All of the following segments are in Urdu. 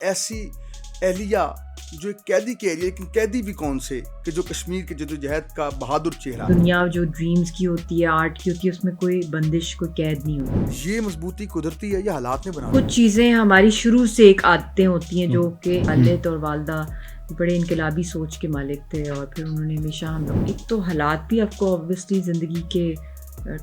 ایسی اہلیہ جو ایک قیدی کہہ رہی ہے، لیکن قیدی بھی کون سے کہ جو کشمیر کے جدوجہد کا بہادر چہرہ ہے۔ دنیا جو ڈریمز کی ہوتی ہے، آرٹ کی ہوتی ہے، اس میں کوئی بندش، کوئی قید نہیں ہوتی۔ یہ مضبوطی قدرتی ہے یا حالات نے بنا؟ کچھ چیزیں ہماری شروع سے ایک عادتیں ہوتی ہیں جو کہ والد اور والدہ بڑے انقلابی سوچ کے مالک تھے، اور پھر انہوں نے ہمیشہ ہم لوگ، ایک تو حالات بھی آپ کو اوبویسلی زندگی کے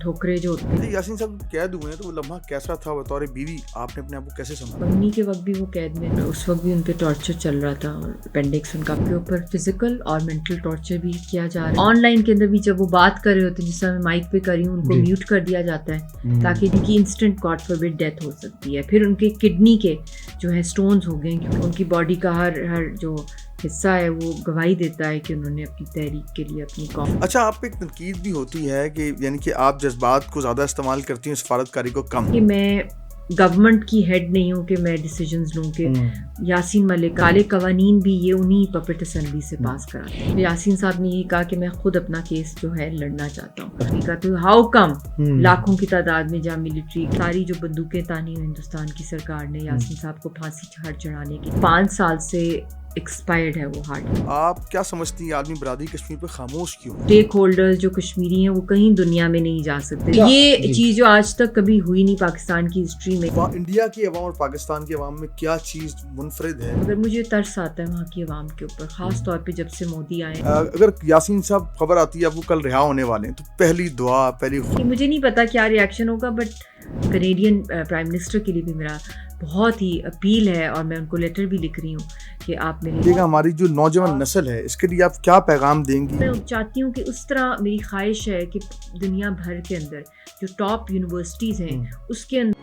ٹھوکرے جو ہوتے ہیں۔ یاسین صاحب قید ہوئے ہیں تو وہ لمحہ کیسا تھا بطور بیوی؟ آپ نے اپنے آپ کو کیسے سمجھا؟ منگنی کے وقت بھی وہ قید میں، اس وقت بھی ان پہ ٹارچر چل رہا تھا، اور اپینڈکس ان کا کے اوپر فزیکل اور مینٹل ٹارچر بھی کیا جا رہا ہے۔ آن لائن کے اندر بھی جب وہ بات کر رہے ہوتے ہیں، جس طرح میں مائک پہ کر رہی ہوں، ان کو میوٹ کر دیا جاتا ہے تاکہ ان کی انسٹنٹ گاڈ فوربڈ ڈیتھ ہو سکتی ہے۔ پھر ان کے کڈنی کے جو ہے سٹونز ہو گئے، کیونکہ ان کی باڈی کا ہر جو حصہ ہے وہ گواہی دیتا ہے کہ انہوں نے اپنی تحریک کے لیے اپنی قوم۔ اچھا، آپ پہ ایک تنقید بھی ہوتی ہے کہ یعنی کہ آپ جذبات کو زیادہ استعمال کرتی ہیں، سفارتکاری کو کم۔ کہ میں گورنمنٹ کی ہیڈ نہیں ہوں کہ میں ڈیسیجنز لوں کہ یاسین ملک کالے قوانین بھی یہ انہی پپٹ اسمبلی سے پاس کراتے ہیں۔ یاسین صاحب نے یہ کہا کہ میں خود اپنا کیس جو ہے لڑنا چاہتا ہوں۔ کہا تو ہاؤ کم لاکھوں کی تعداد میں جہاں ملٹری ساری جو بندوقیں تانی ہوئی ہندوستان کی سرکار نے یاسین صاحب کو پھانسی چڑھانے کی 5 سال سے ایکسپائرڈ ہے وہ ہارڈ۔ آپ کیا سمجھتی ہیں عالمی برادری کشمیر پہ خاموش کیوں؟ اسٹیک ہولڈرز جو کشمیری ہیں وہ کہیں دنیا میں نہیں جا سکتے۔ یہ چیز جو آج تک کبھی ہوئی نہیں پاکستان کی ہسٹری میں۔ انڈیا کی عوام اور پاکستان کی عوام میں کیا چیز منفرد ہے؟ اگر مجھے ترس آتا ہے وہاں کی عوام کے اوپر، خاص طور پہ جب سے مودی آئے۔ اگر یاسین صاحب خبر آتی ہے اب وہ کل رہا ہونے والے ہیں تو پہلی دعا مجھے نہیں پتا کیا ری ایکشن ہوگا، بٹ کینیڈین پرائم منسٹر کے لیے بھی میرا بہت ہی اپیل ہے، اور میں ان کو لیٹر بھی لکھ رہی ہوں کہ آپ میرے ہماری جو نوجوان نسل ہے اس کے لیے آپ کیا پیغام دیں گی؟ میں چاہتی ہوں کہ اس طرح میری خواہش ہے کہ دنیا بھر کے اندر جو ٹاپ یونیورسٹیز ہیں اس کے اندر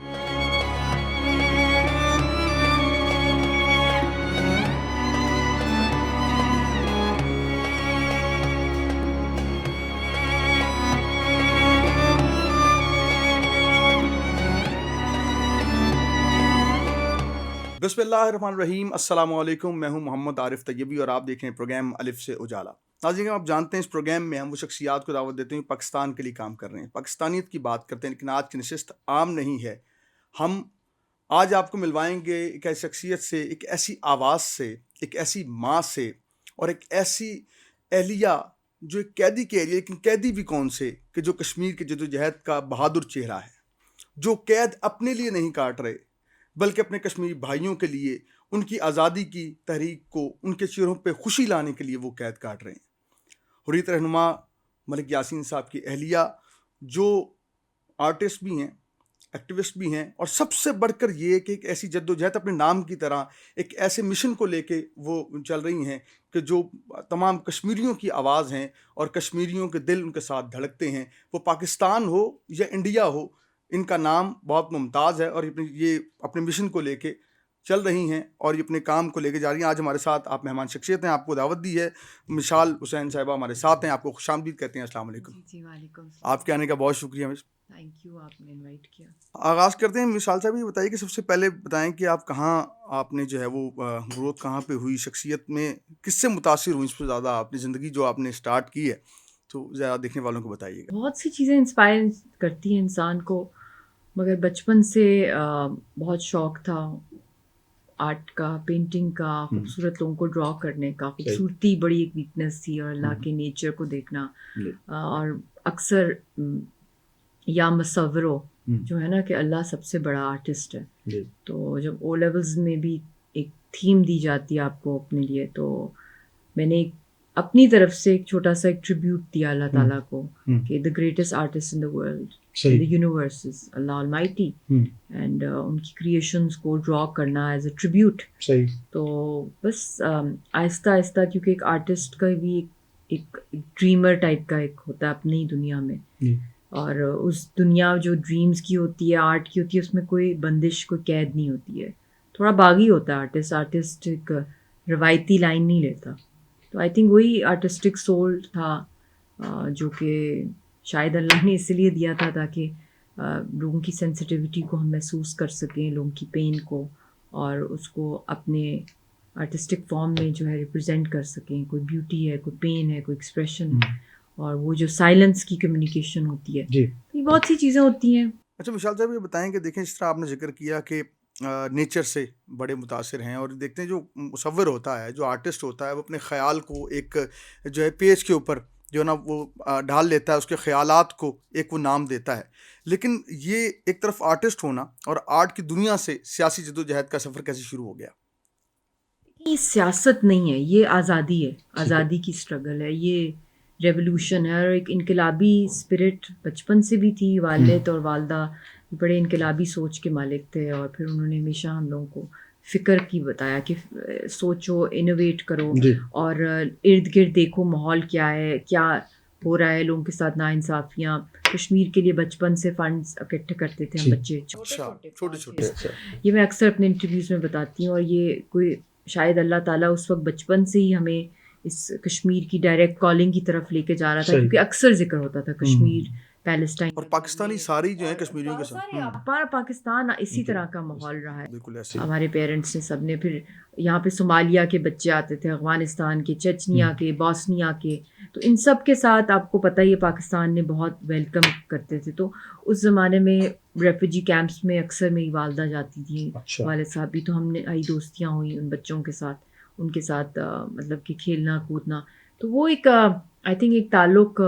بسم اللہ الرحمن الرحیم۔ السلام علیکم، میں ہوں محمد عارف طیبی اور آپ دیکھ رہے ہیں پروگرام الف سے اجالا۔ ناظرین، آپ جانتے ہیں اس پروگرام میں ہم وہ شخصیات کو دعوت دیتے ہیں پاکستان کے لیے کام کر رہے ہیں، پاکستانیت کی بات کرتے ہیں، لیکن آج کی نشست عام نہیں ہے۔ ہم آج آپ کو ملوائیں گے ایک ایسی شخصیت سے، ایک ایسی آواز سے، ایک ایسی ماں سے، اور ایک ایسی اہلیہ جو ایک قیدی کہہ رہی ہے، لیکن قیدی بھی کون سے کہ جو کشمیر کے جدوجہد کا بہادر چہرہ ہے، جو قید اپنے لیے نہیں کاٹ رہے بلکہ اپنے کشمیری بھائیوں کے لیے، ان کی آزادی کی تحریک کو، ان کے چہروں پہ خوشی لانے کے لیے وہ قید کاٹ رہے ہیں۔ حریت رہنما ملک یاسین صاحب کی اہلیہ جو آرٹسٹ بھی ہیں، ایکٹیوسٹ بھی ہیں، اور سب سے بڑھ کر یہ کہ ایک ایسی جدوجہد اپنے نام کی طرح ایک ایسے مشن کو لے کے وہ چل رہی ہیں کہ جو تمام کشمیریوں کی آواز ہیں اور کشمیریوں کے دل ان کے ساتھ دھڑکتے ہیں، وہ پاکستان ہو یا انڈیا ہو، ان کا نام بہت ممتاز ہے، اور یہ اپنے مشن کو لے کے چل رہی ہیں اور یہ اپنے کام کو لے کے جا رہی ہیں۔ آج ہمارے ساتھ آپ مہمان شخصیت ہیں، آپ کو دعوت دی ہے، مشال حسین صاحبہ ہمارے ساتھ ہیں، آپ کو خوش آمدید کہتے ہیں۔ السلام علیکم۔ جی وعلیکم السلام۔ آپ کے آنے کا بہت شکریہ۔ تھینک یو، آپ نے انوائٹ کیا۔ آغاز کرتے ہیں، مشال صاحب یہ بتائیے کہ سب سے پہلے بتائیں کہ آپ کہاں، آپ نے جو ہے وہ گروتھ کہاں پہ ہوئی، شخصیت میں کس سے متاثر ہوئی سب سے زیادہ؟ اپنی زندگی جو آپ نے اسٹارٹ کی ہے تو زیادہ دیکھنے والوں کو بتائیے گا۔ بہت سی چیزیں انسپائر کرتی ہیں انسان کو، مگر بچپن سے بہت شوق تھا آرٹ کا، پینٹنگ کا، خوبصورت لوگوں کو ڈرا کرنے کا۔ خوبصورتی بڑی ایک ویکنس تھی، اور اللہ کے نیچر کو دیکھنا، اور اکثر یا مصورو جو ہے نا کہ اللہ سب سے بڑا آرٹسٹ ہے، تو جب او لیولز میں بھی ایک تھیم دی جاتی ہے آپ کو اپنے لیے، تو میں نے اپنی طرف سے ایک چھوٹا سا ایک ٹریبیوٹ دیا اللہ تعالیٰ کو کہ the greatest artist in the world, the universe is اللہ آلمائٹی، اینڈ ان کی کریشنز کو ڈرا کرنا ایز اے ٹریبیوٹ۔ تو بس آہستہ آہستہ، کیونکہ ایک آرٹسٹ کا بھی ایک ڈریمر ٹائپ کا ایک ہوتا ہے اپنی ہی دنیا میں، اور اس دنیا جو ڈریمز کی ہوتی ہے، آرٹ کی ہوتی ہے، اس میں کوئی بندش، کوئی قید نہیں ہوتی ہے۔ تھوڑا باغی ہوتا ہے آرٹسٹ ایک روایتی لائن نہیں لیتا۔ تو آئی تھنک وہی آرٹسٹک سول تھا جو کہ شاید اللہ نے اس لیے دیا تھا تاکہ لوگوں کی سینسٹیوٹی کو ہم محسوس کر سکیں، لوگوں کی پین کو، اور اس کو اپنے آرٹسٹک فارم میں جو ہے ریپرزینٹ کر سکیں۔ کوئی بیوٹی ہے، کوئی پین ہے، کوئی ایکسپریشن ہے، اور وہ جو سائلنس کی کمیونیکیشن ہوتی ہے، یہ بہت سی چیزیں ہوتی ہیں۔ اچھا مشال صاحب یہ بتائیں کہ دیکھیں، جس طرح آپ نے ذکر کیا کہ نیچر سے بڑے متاثر ہیں، اور دیکھتے ہیں جو مصور ہوتا ہے، جو آرٹسٹ ہوتا ہے، وہ اپنے خیال کو ایک جو ہے پیج کے اوپر جو ہے نا وہ ڈھال لیتا ہے، اس کے خیالات کو ایک وہ نام دیتا ہے. لیکن یہ ایک طرف آرٹسٹ ہونا اور آرٹ کی دنیا سے سیاسی جدوجہد کا سفر کیسے شروع ہو گیا؟ یہ سیاست نہیں ہے، یہ آزادی ہے، آزادی کی اسٹرگل ہے، یہ ریولوشن ہے، اور ایک انقلابی اسپرٹ بچپن سے بھی تھی. والد اور والدہ بڑے انقلابی سوچ کے مالک تھے، اور پھر انہوں نے ہمیشہ ہم لوگوں کو فکر کی بتایا کہ سوچو، انوویٹ کرو، اور ارد گرد دیکھو ماحول کیا ہے، کیا ہو رہا ہے، لوگوں کے ساتھ ناانصافیاں. کشمیر کے لیے بچپن سے فنڈز اکٹھے کرتے تھے ہم بچے، چھوٹے چھوٹے. یہ میں اکثر اپنے انٹرویوز میں بتاتی ہوں. اور یہ کوئی شاید اللہ تعالیٰ اس وقت بچپن سے ہی ہمیں اس کشمیر کی ڈائریکٹ کالنگ کی طرف لے کے جا رہا تھا، کیونکہ اکثر ذکر ہوتا تھا کشمیر، پیلسٹائن، اور پاکستانی ساری جو ہیں کشمیریوں کے ساتھ. ہمارا پاکستان اسی طرح کا ماحول رہا ہے. بالکل ایسے ہمارے پیرنٹس نے سب نے، پھر یہاں پہ صومالیہ کے بچے آتے تھے، افغانستان کے، چچنیا کے، بوسنیا کے، تو ان سب کے ساتھ آپ کو پتہ ہی ہے پاکستان نے بہت ویلکم کرتے تھے. تو اس زمانے میں ریفیوجی کیمپس میں اکثر میری والدہ جاتی تھی، والد صاحب بھی. تو ہم نے آئی دوستیاں ہوئی ان بچوں کے ساتھ، ان کے ساتھ مطلب کہ کھیلنا کودنا. تو وہ ایک آئی تھنک ایک تعلق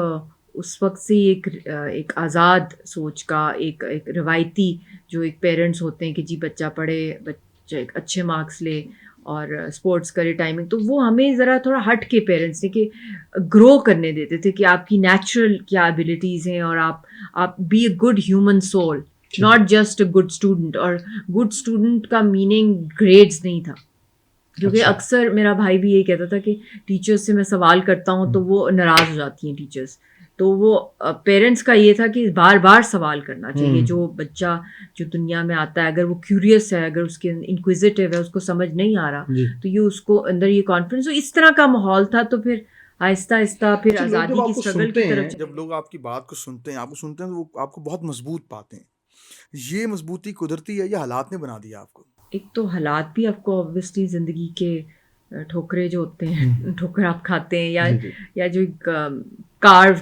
اس وقت سے ایک آزاد سوچ کا، ایک روایتی جو ایک پیرنٹس ہوتے ہیں کہ جی بچہ پڑھے، بچہ ایک اچھے مارکس لے اور اسپورٹس کرے ٹائمنگ. تو وہ ہمیں ذرا تھوڑا ہٹ کے پیرنٹس نے کہ گرو کرنے دیتے تھے کہ آپ کی نیچرل کیا ایبلٹیز ہیں، اور آپ be a good human soul, not just a good student. اور گڈ اسٹوڈنٹ کا میننگ گریڈز نہیں تھا، کیونکہ اکثر میرا بھائی بھی یہی کہتا تھا کہ ٹیچرس سے میں سوال کرتا ہوں تو وہ ناراض ہو جاتی ہیں ٹیچرس. تو وہ پیرنٹس کا یہ تھا کہ بار بار سوال کرنا چاہیے. جو بچہ جو دنیا میں آتا ہے، اگر وہ کیوریس ہے، اگر اس کے انکویزیٹیو ہے، اس کو سمجھ نہیں آ رہا، تو یہ اس کو اندر یہ کانفیڈنس. اس طرح کا ماحول تھا. تو پھر آہستہ آہستہ پھر آزادی کی اسٹرگل کی طرف جب لوگ آپ کی بات کو سنتے ہیں، آپ کو سنتے ہیں، تو وہ آپ کو بہت مضبوط پاتے ہیں. یہ مضبوطی قدرتی ہے یا حالات نے بنا دیا آپ کو؟ ایک تو حالات بھی آپ کو اوبویسلی زندگی کے ٹھوکرے جو ہوتے ہیں، ٹھوکر آپ کھاتے ہیں، یا جو ایک کارو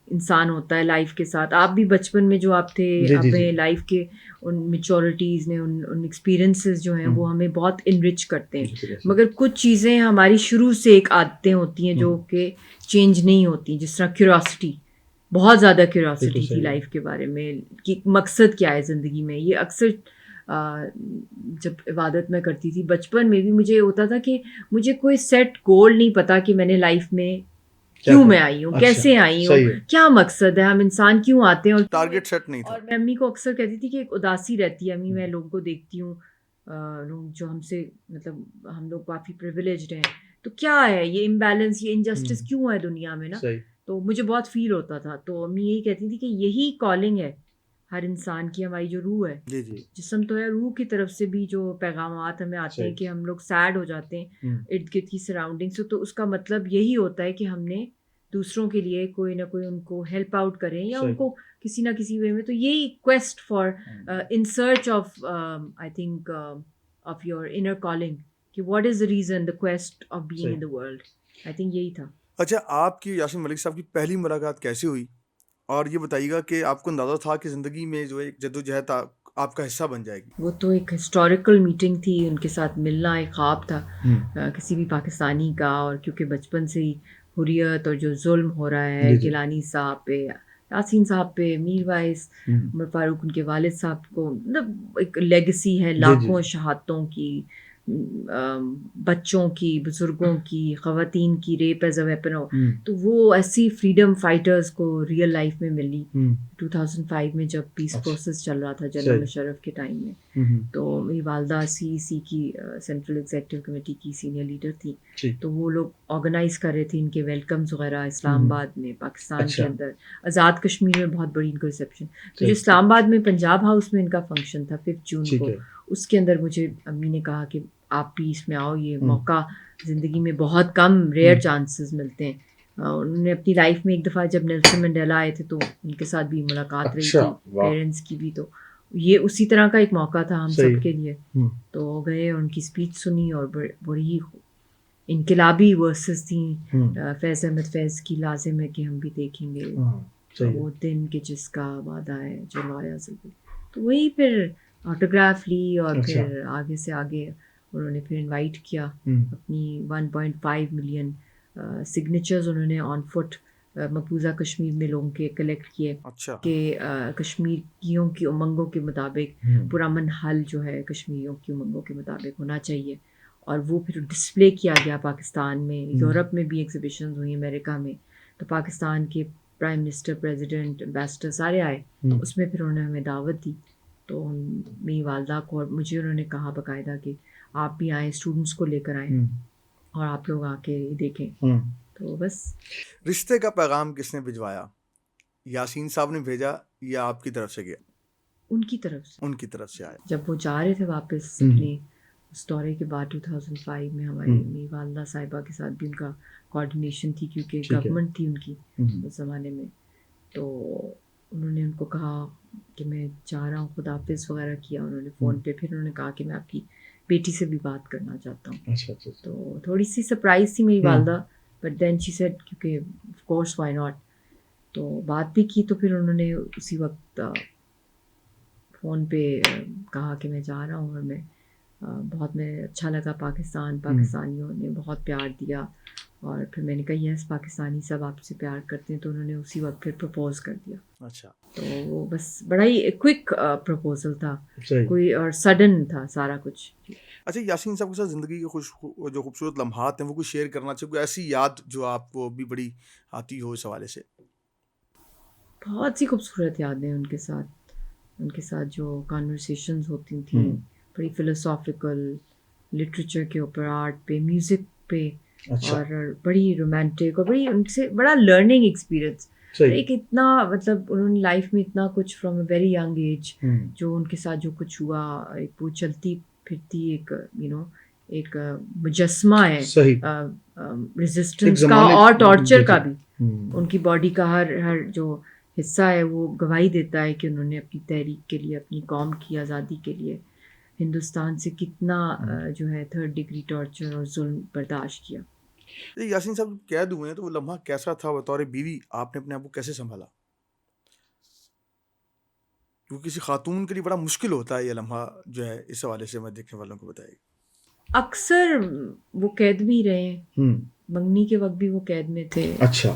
انسان ہوتا ہے لائف کے ساتھ. آپ بھی بچپن میں جو آپ تھے، اپنے لائف کے ان میچورٹیز نے، ان ایکسپیرینسز جو ہیں وہ ہمیں بہت انرچ کرتے ہیں. مگر کچھ چیزیں ہماری شروع سے ایک عادتیں ہوتی ہیں جو کہ چینج نہیں ہوتی. جس طرح کیوریاسٹی، بہت زیادہ کیوریاسٹی تھی لائف کے بارے میں کہ مقصد کیا ہے زندگی میں. یہ اکثر جب عبادت میں کرتی تھی بچپن میں بھی، مجھے ہوتا تھا کہ مجھے کوئی سیٹ گول نہیں پتا کہ میں نے لائف میں کیوں میں آئی ہوں، کیسے آئی ہوں، کیا مقصد ہے، ہم انسان کیوں آتے ہیں. اور ٹارگٹ سیٹ نہیں تھا. اور میں امی کو اکثر کہتی تھی کہ ایک اداسی رہتی ہے. امی، میں لوگوں کو دیکھتی ہوں، لوگ جو ہم سے مطلب ہم لوگ کافی پریویلیجڈ ہیں، تو کیا ہے یہ امبیلنس، یہ انجسٹس کیوں ہے دنیا میں نا. تو مجھے بہت فیل ہوتا تھا. تو امی یہی کہتی تھی کہ یہی کالنگ ہے ہر انسان کی. ہماری جو روح ہے، جسم تو ہے، روح کی طرف سے بھی جو پیغامات ہمیں آتے ہیں کہ ہم لوگ سیڈ ہو جاتے ہیں ارد گرد کی سراؤنڈنگ سے، تو اس کا مطلب یہی ہوتا ہے کہ ہم نے دوسروں کے لیے کوئی نہ کوئی ان کو ہیلپ آؤٹ کریں، یا ان کو کسی نہ کسی وے میں. تو یہی quest for in search of I think of your inner calling, کہ what is the reason, the quest of being in the world. I think یہی تھا. اچھا، آپ کی یاسین ملک صاحب کی پہلی ملاقات کیسے ہوئی؟ اور یہ بتائیے گا کہ آپ کو اندازہ تھا کہ زندگی میں جو ایک جدوجہد آپ کا حصہ بن جائے گی؟ وہ تو ایک ہسٹوریکل میٹنگ تھی. ان کے ساتھ ملنا ایک خواب تھا کسی بھی پاکستانی کا. اور کیونکہ بچپن سے ہی حریت اور جو ظلم ہو رہا ہے گیلانی صاحب پہ، یاسین صاحب پہ، میر وائس، عمر فاروق، ان کے والد صاحب کو، مطلب ایک لیگسی ہے لاکھوں شہادتوں کی، بچوں کی، بزرگوں کی، خواتین کی، ریپ ایز اے ویپن. تو وہ ایسی فریڈم فائٹرز کو ریئل لائف میں ملی 2005 میں، جب پیس پروسیس چل رہا تھا جنرل مشرف کے ٹائم میں. تو میری والدہ CEC کی سینٹرل ایگزیکٹو کمیٹی کی سینئر لیڈر تھی. تو وہ لوگ آرگنائز کر رہے تھے ان کے ویلکمز وغیرہ اسلام آباد میں، پاکستان کے اندر، آزاد کشمیر میں بہت بڑی ان کو ریسیپشن. تو جو اسلام آباد میں پنجاب ہاؤس میں ان کا فنکشن تھا 5 جون کو، اس کے اندر مجھے امی نے کہا کہ آپ بھی اس میں آؤ، یہ موقع زندگی میں بہت کم، ریئر چانسز ملتے ہیں. انہوں نے اپنی لائف میں ایک دفعہ جب نیلسن منڈیلا آئے تھے تو ان کے ساتھ بھی ملاقات رہی تھی، پیرنٹس کی بھی. تو یہ اسی طرح کا ایک موقع تھا ہم سب کے لیے. تو گئے اور ان کی اسپیچ سنی، اور بڑی انقلابی ورسز تھیں. فیض احمد فیض کی لازم ہے کہ ہم بھی دیکھیں گے وہ دن کہ جس کا وعدہ ہے جو لایا ضرور. تو وہی پھر آٹوگراف لی اور پھر آگے سے آگے انہوں نے پھر انوائٹ کیا اپنی 1.5 ملین سگنیچرز انہوں نے آن فٹ مقبوضہ کشمیر میں لوگوں کے کلیکٹ کیے کہ کشمیریوں کی امنگوں کے مطابق پرامن حل جو ہے کشمیریوں کی امنگوں کے مطابق ہونا چاہیے. اور وہ پھر ڈسپلے کیا گیا پاکستان میں, یورپ میں بھی ایگزیبیشنز ہوئی, امریکہ میں, تو پاکستان کے پرائم منسٹر, پریزیڈنٹ, امبیسڈر سارے آئے. اس میں پھر انہوں نے ہمیں دعوت دی, تو میری والدہ کو اور مجھے انہوں نے کہا باقاعدہ کہ آپ بھی آئیں, اسٹوڈنٹس کو لے کر آئیں اور آپ لوگ آ کے دیکھیں. تو بس. رشتے کا پیغام کس نے بھجوایا؟ یاسین صاحب نے بھیجا یا آپ کی طرف سے گیا؟ ان کی طرف سے. ان کی طرف سے آیا. جب وہ جا رہے تھے واپس اپنی اس دورے کے بعد 2005 میں ہماری میری والدہ صاحبہ کے ساتھ بھی ان کا کوآرڈینیشن تھی, کیونکہ گورنمنٹ تھی ان کی اس زمانے میں. تو انہوں نے ان کو کہا کہ میں جا رہا ہوں, خدا حافظ وغیرہ کیا انہوں نے فون پہ. پھر انہوں نے کہا کہ میں آپ کی بیٹی سے بھی بات کرنا چاہتا ہوں. تو تھوڑی سی سرپرائز تھی میری والدہ, بٹ دین شی سیڈ کیونکہ آف کورس وائی ناٹ. تو بات بھی کی, تو پھر انہوں نے اسی وقت فون پہ کہا کہ میں جا رہا ہوں اور میں بہت میں اچھا لگا پاکستان, پاکستانیوں نے بہت پیار دیا. اور پھر میں نے کہا یس پاکستانی سب آپ سے پیار کرتے ہیں. تو انہوں نے اسی وقت پھر پرپوز کر دیا. اچھا. تو وہ بس بڑا ہی کوئک پرپوزل تھا, کوئی اور سڈن تھا سارا کچھ. اچھا, یاسین صاحب کے ساتھ زندگی کے جو خوبصورت لمحات ہیں وہ کچھ شیئر کرنا چاہیے, کوئی ایسی یاد جو آپ کو بھی بڑی آتی ہو اس حوالے سے؟ بہت سی خوبصورت یادیں ان کے ساتھ جو کانورسیشنز ہوتی تھیں, بڑی فلسافیکل, لٹریچر کے اوپر, آرٹ پہ, میوزک پہ, اور بڑی رومانٹک, اور بڑی ان سے بڑا لرننگ ایکسپیرئنس. ایک اتنا مطلب انہوں نے لائف میں اتنا کچھ from a very young age جو ان کے ساتھ جو کچھ ہوا, ایک وہ چلتی پھرتی ایک مجسمہ ہے ریزسٹنس کا اور ٹارچر کا بھی. ان کی باڈی کا ہر جو حصہ ہے وہ گواہی دیتا ہے کہ انہوں نے اپنی تحریک کے لیے, اپنی قوم کی آزادی کے لیے ہندوستان سے کتنا جو ہے 3rd ڈگری ٹارچر اور ظلم برداشت کیا. یاسین صاحب قید ہوئے ہیں تو وہ لمحہ کیسا تھا بطور بیوی؟ آپ نے اپنے آپ کو کیسے سنبھالا؟ کیونکہ کسی خاتون کے لیے بڑا مشکل ہوتا ہے یہ لمحہ جو ہے, اس حوالے سے میں دیکھنے والوں کو بتائیے. اکثر وہ قید بھی رہے ہیں, منگنی کے وقت بھی وہ قید میں تھے. اچھا.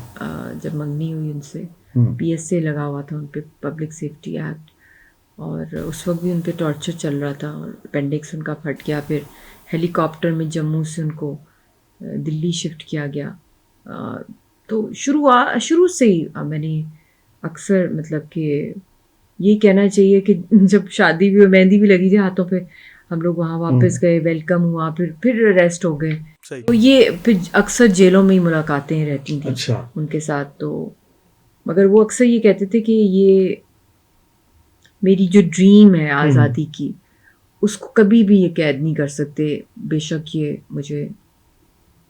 جب منگنی ہوئی ان سے, PSA لگا ہوا تھا ان پہ, پبلک سیفٹی ایکٹ, اور اس وقت بھی ان پہ ٹارچر چل رہا تھا, اور اپینڈکس ان کا پھٹ گیا. پھر ہیلی کاپٹر میں جموں سے ان کو دلی شفٹ کیا گیا. تو شروع سے ہی میں نے اکثر مطلب کہ یہ کہنا چاہیے کہ جب شادی بھی مہندی بھی لگی تھی ہاتھوں پہ, ہم لوگ وہاں واپس گئے, ویلکم ہوا, پھر اریسٹ ہو گئے. تو یہ پھر اکثر جیلوں میں ہی ملاقاتیں رہتی تھیں ان کے ساتھ. تو مگر وہ اکثر یہ کہتے تھے کہ یہ میری جو ڈریم ہے آزادی کی, اس کو کبھی بھی یہ قید نہیں کر سکتے, بے شک یہ مجھے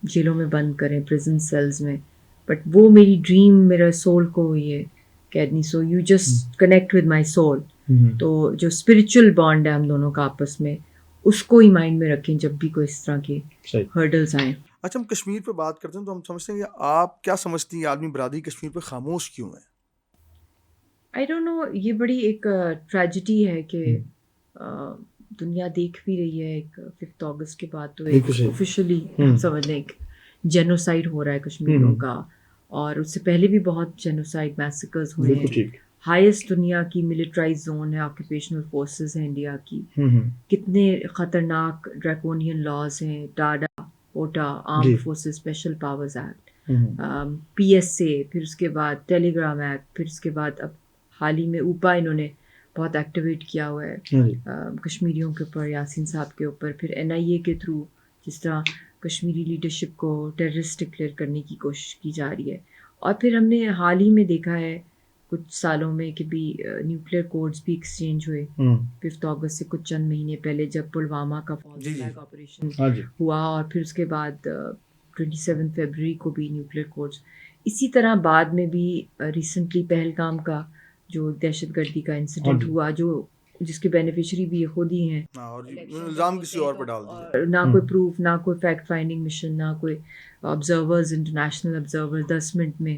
جیلوں میں بند کریں, پریزن سیلز میں, بٹ وہ میری ڈریم, میرا سول کو یہ قید نہیں. So you just connect with my civil. تو جو اسپرچل بانڈ ہے ہم دونوں کا آپس میں, اس کو ہی مائنڈ میں رکھیں جب بھی کوئی اس طرح کے ہرڈلز آئیں. اچھا, ہم کشمیر پہ بات کرتے ہیں تو ہم سمجھتے ہیں کہ آپ کیا سمجھتی ہیں عالمی برادری کشمیر پہ خاموش کیوں ہے؟ آئی ڈونٹ نو, یہ بڑی ایک ٹریجڈی ہے کہ دنیا دیکھ بھی رہی ہے. ایک 5 اگست کے بعد تو ایک آفیشلی سمجھ لیں ایک جینوسائڈ ہو رہا ہے کشمیریوں کا, اور اس سے پہلے بھی بہت جینوسائڈ میسیکرز ہوئے ہیں. ہائیسٹ دنیا کی ملٹرائز زون ہے, آکوپیشنل فورسز ہیں انڈیا کی. کتنے خطرناک ڈریکونین لاز ہیں, ٹاڈا اوٹا, armed forces special powers act, PSA, پھر اس کے بعد ٹیلی گرام ایکٹ, پھر اس کے بعد اب حال ہی میں اوپا انہوں نے بہت ایکٹیویٹ کیا ہوا ہے کشمیریوں کے اوپر, یاسین صاحب کے اوپر. پھر NIA کے تھرو جس طرح کشمیری لیڈرشپ کو ٹیررسٹ ڈکلیئر کرنے کی کوشش کی جا رہی ہے. اور پھر ہم نے حال ہی میں دیکھا ہے کچھ سالوں میں کہ بھی نیوکلیئر کوڈز بھی ایکسچینج ہوئے 5 اگست سے کچھ چند مہینے پہلے, جب پلوامہ کا فالس فلیگ آپریشن ہوا, اور پھر اس کے بعد 27 فیبروری کو بھی نیوکلیئر کوڈز. اسی طرح بعد میں بھی ریسنٹلی پہلگام کا جو دہشت گردی کا انسیڈنٹ ہوا, جو جس کے بینیفیشری بھی یہ خود ہی ہیں. اور الزام کسی اور پہ ڈال دیا. نہ کوئی پروف، نہ کوئی فیکٹ فائنڈنگ مشن، نہ کوئی آبزرورز، انٹرنیشنل آبزرور 10 منٹ میں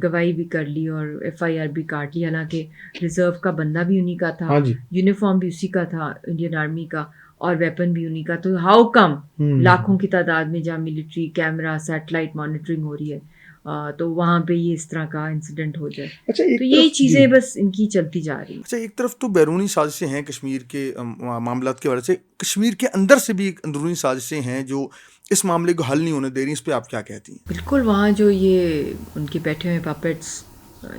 گواہی بھی کر لی اور FIR بھی کاٹ لی. حالانکہ ریزرو کا بندہ بھی انہی کا تھا، یونیفارم بھی اسی کا تھا انڈین آرمی کا، اور ویپن بھی انہی کا. تو ہاؤ کم لاکھوں کی تعداد میں جہاں ملٹری کیمرہ سیٹلائٹ مانیٹرنگ ہو رہی ہے تو وہاں پہ یہ اس طرح کا انسیڈنٹ ہو جائے. تو یہی چیزیں بس ان کی چلتی جا رہی ہیں. اچھا، ایک طرف تو بیرونی سازشیں ہیں کشمیر کے معاملات کے وجہ سے، کشمیر کے اندر سے بھی اندرونی سازشیں ہیں جو اس معاملے کو حل نہیں ہونے دے رہی. اس پہ آپ کیا کہتی ہیں؟ بالکل، وہاں جو یہ ان کے بیٹھے ہوئے پپٹس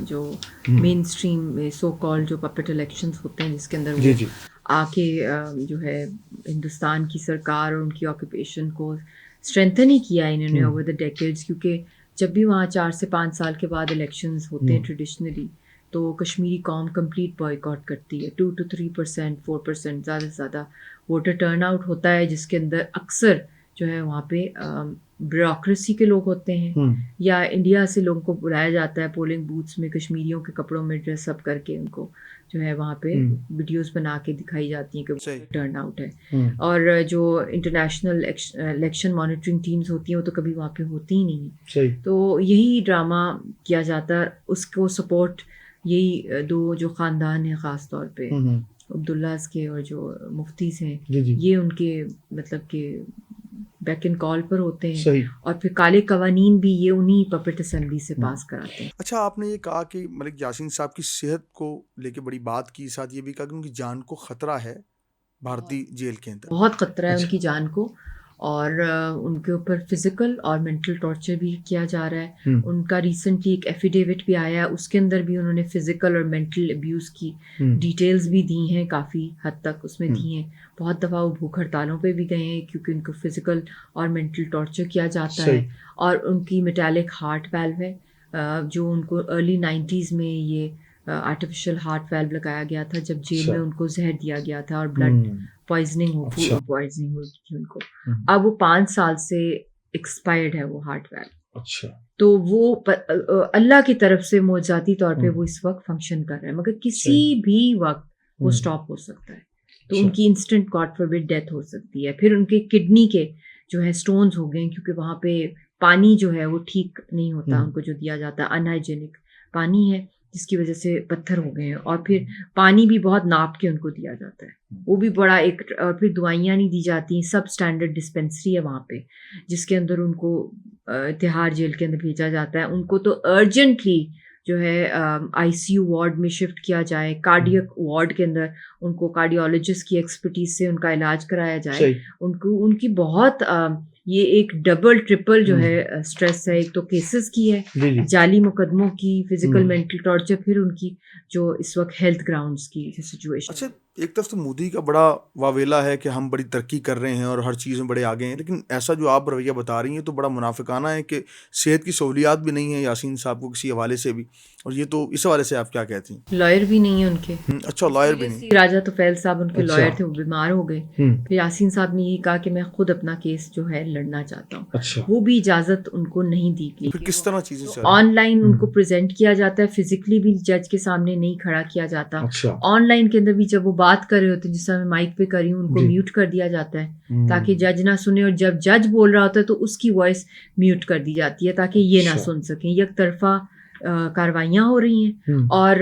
جو مین اسٹریم میں سو کال جو پپٹ الیکشنز ہوتے ہیں جس کے اندر وہ آ کے جو ہے ہندوستان کی سرکار اور ان کی آکوپیشن کو اسٹرینتھن ہی کیا انہوں نے اوور دا ڈیکیڈز. کیونکہ جب بھی وہاں 4 سے 5 سال کے بعد الیکشنز ہوتے ہیں ٹریڈیشنلی تو کشمیری قوم کمپلیٹ بوائک آؤٹ کرتی ہے. 2 to 3%، 4% زیادہ سے زیادہ ووٹر ٹرن آؤٹ ہوتا ہے، جس کے اندر اکثر جو ہے وہاں پہ بیوروکریسی کے لوگ ہوتے ہیں یا انڈیا سے لوگوں کو بلایا جاتا ہے پولنگ بوتھس میں کشمیریوں کے کپڑوں میں ڈریس اپ کر کے ان کو جو ہے وہاں پہ ویڈیوز بنا کے دکھائی جاتی ہیں کہ ٹرن آؤٹ ہے. اور جو انٹرنیشنل الیکشن مانیٹرنگ ٹیمز ہوتی ہیں وہ تو کبھی وہاں پہ ہوتی ہی نہیں. تو یہی ڈرامہ کیا جاتا ہے، اس کو سپورٹ یہی 2 جو خاندان ہیں خاص طور پہ عبداللہز کے اور جو مفتیز ہیں، یہ ان کے مطلب کہ بیک اینڈ کال پر ہوتے ہیں. اور پھر کالے قوانین بھی یہ انہی پپٹ اسمبلی سے پاس کراتے ہیں. اچھا، آپ نے یہ کہا کہ ملک یاسین صاحب کی صحت کو لے کے بڑی بات کی، ساتھ یہ بھی کہا کہ ان کی جان کو خطرہ ہے بھارتی جیل کے اندر. بہت خطرہ ہے ان کی جان کو، اور ان کے اوپر فزیکل اور مینٹل ٹارچر بھی کیا جا رہا ہے. ان کا ریسنٹلی ایک ایفیڈیوٹ بھی آیا ہے، اس کے اندر بھی انہوں نے فزیکل اور مینٹل ابیوز کی ڈیٹیلز بھی دی ہیں، کافی حد تک اس میں دی ہیں. بہت دفعہ وہ بھوک ہڑتالوں پہ بھی گئے ہیں کیونکہ ان کو فزیکل اور مینٹل ٹارچر کیا جاتا ہے. اور ان کی میٹالک ہارٹ ویلو ہے جو ان کو ارلی 90s میں یہ آرٹیفیشل ہارٹ ویلو لگایا گیا تھا جب جیل میں ان کو زہر دیا گیا تھا اور بلڈ پوائزننگ فوڈ پوائزننگ ہوئی تھی ان کو. اب وہ 5 سال سے ایکسپائرڈ ہے وہ ہارٹ ویلو. تو وہ اللہ کی طرف سے معجزاتی طور پہ وہ اس وقت فنکشن کر رہے ہیں، مگر کسی بھی وقت وہ اسٹاپ ہو سکتا ہے. تو ان کی انسٹنٹ گاڈ فاربڈ ڈیتھ ہو سکتی ہے. پھر ان کے کڈنی کے جو ہے سٹونز ہو گئے کیونکہ وہاں پہ پانی جو ہے وہ ٹھیک نہیں ہوتا، ان کو جو دیا جاتا ہے ان ہائیجینک پانی ہے جس کی وجہ سے پتھر ہو گئے ہیں. اور پھر پانی بھی بہت ناپ کے ان کو دیا جاتا ہے، وہ بھی بڑا ایک. اور پھر دوائیاں نہیں دی جاتی، سب اسٹینڈرڈ ڈسپینسری ہے وہاں پہ جس کے اندر ان کو تہاڑ جیل کے اندر بھیجا جاتا ہے. ان کو تو ارجنٹلی جو ہے ICU وارڈ میں شفٹ کیا جائے، کارڈیک وارڈ کے اندر ان کو کارڈیولوجسٹ کی ایکسپرٹیز سے ان کا علاج کرایا جائے. ان کی بہت یہ ایک ڈبل ٹرپل جو ہے اسٹریس ہے. ایک تو کیسز کی ہے، جعلی مقدموں کی، فزیکل مینٹل ٹارچر، پھر ان کی جو اس وقت ہیلتھ گراؤنڈز کی سچویشن. اچھا، ایک طرف تو مودی کا بڑا واویلا ہے کہ ہم بڑی ترقی کر رہے ہیں اور ہر چیز میں بڑے آگے ہیں، لیکن ایسا جو آپ رویہ بتا رہی ہیں تو بڑا منافقانہ ہے کہ صحت کی سہولیات بھی نہیں ہیں یاسین صاحب کو کسی حوالے سے بھی. اور یہ تو اس حوالے سے آپ کیا کہتی ہیں؟ لائر بھی نہیں ہے ان کے. اچھا، لائر بھی نہیں. راجہ توفیل صاحب ان کے لائر تھے، وہ بیمار ہو گئے. پھر یاسین صاحب نے یہ کہا کہ میں خود اپنا کیس جو ہے لڑنا چاہتا ہوں. وہ بھی اجازت ان کو نہیں دی گئی. پھر کس طرح چیزیں آن لائن ان کو پریزنٹ کیا جاتا ہے، فزیکلی بھی جج کے سامنے نہیں کھڑا کیا جاتا. آن لائن کے اندر بھی جب وہ بات کر رہے ہوتے ہیں، جس طرح میں مائک پہ کر رہی ہوں، ان کو میوٹ کر دیا جاتا ہے تاکہ جج نہ سنے. اور جب جج بول رہا ہوتا ہے تو اس کی وائس میوٹ کر دی جاتی ہے تاکہ یہ نہ سن سکیں. یک طرفہ کاروائیاں ہو رہی ہیں. اور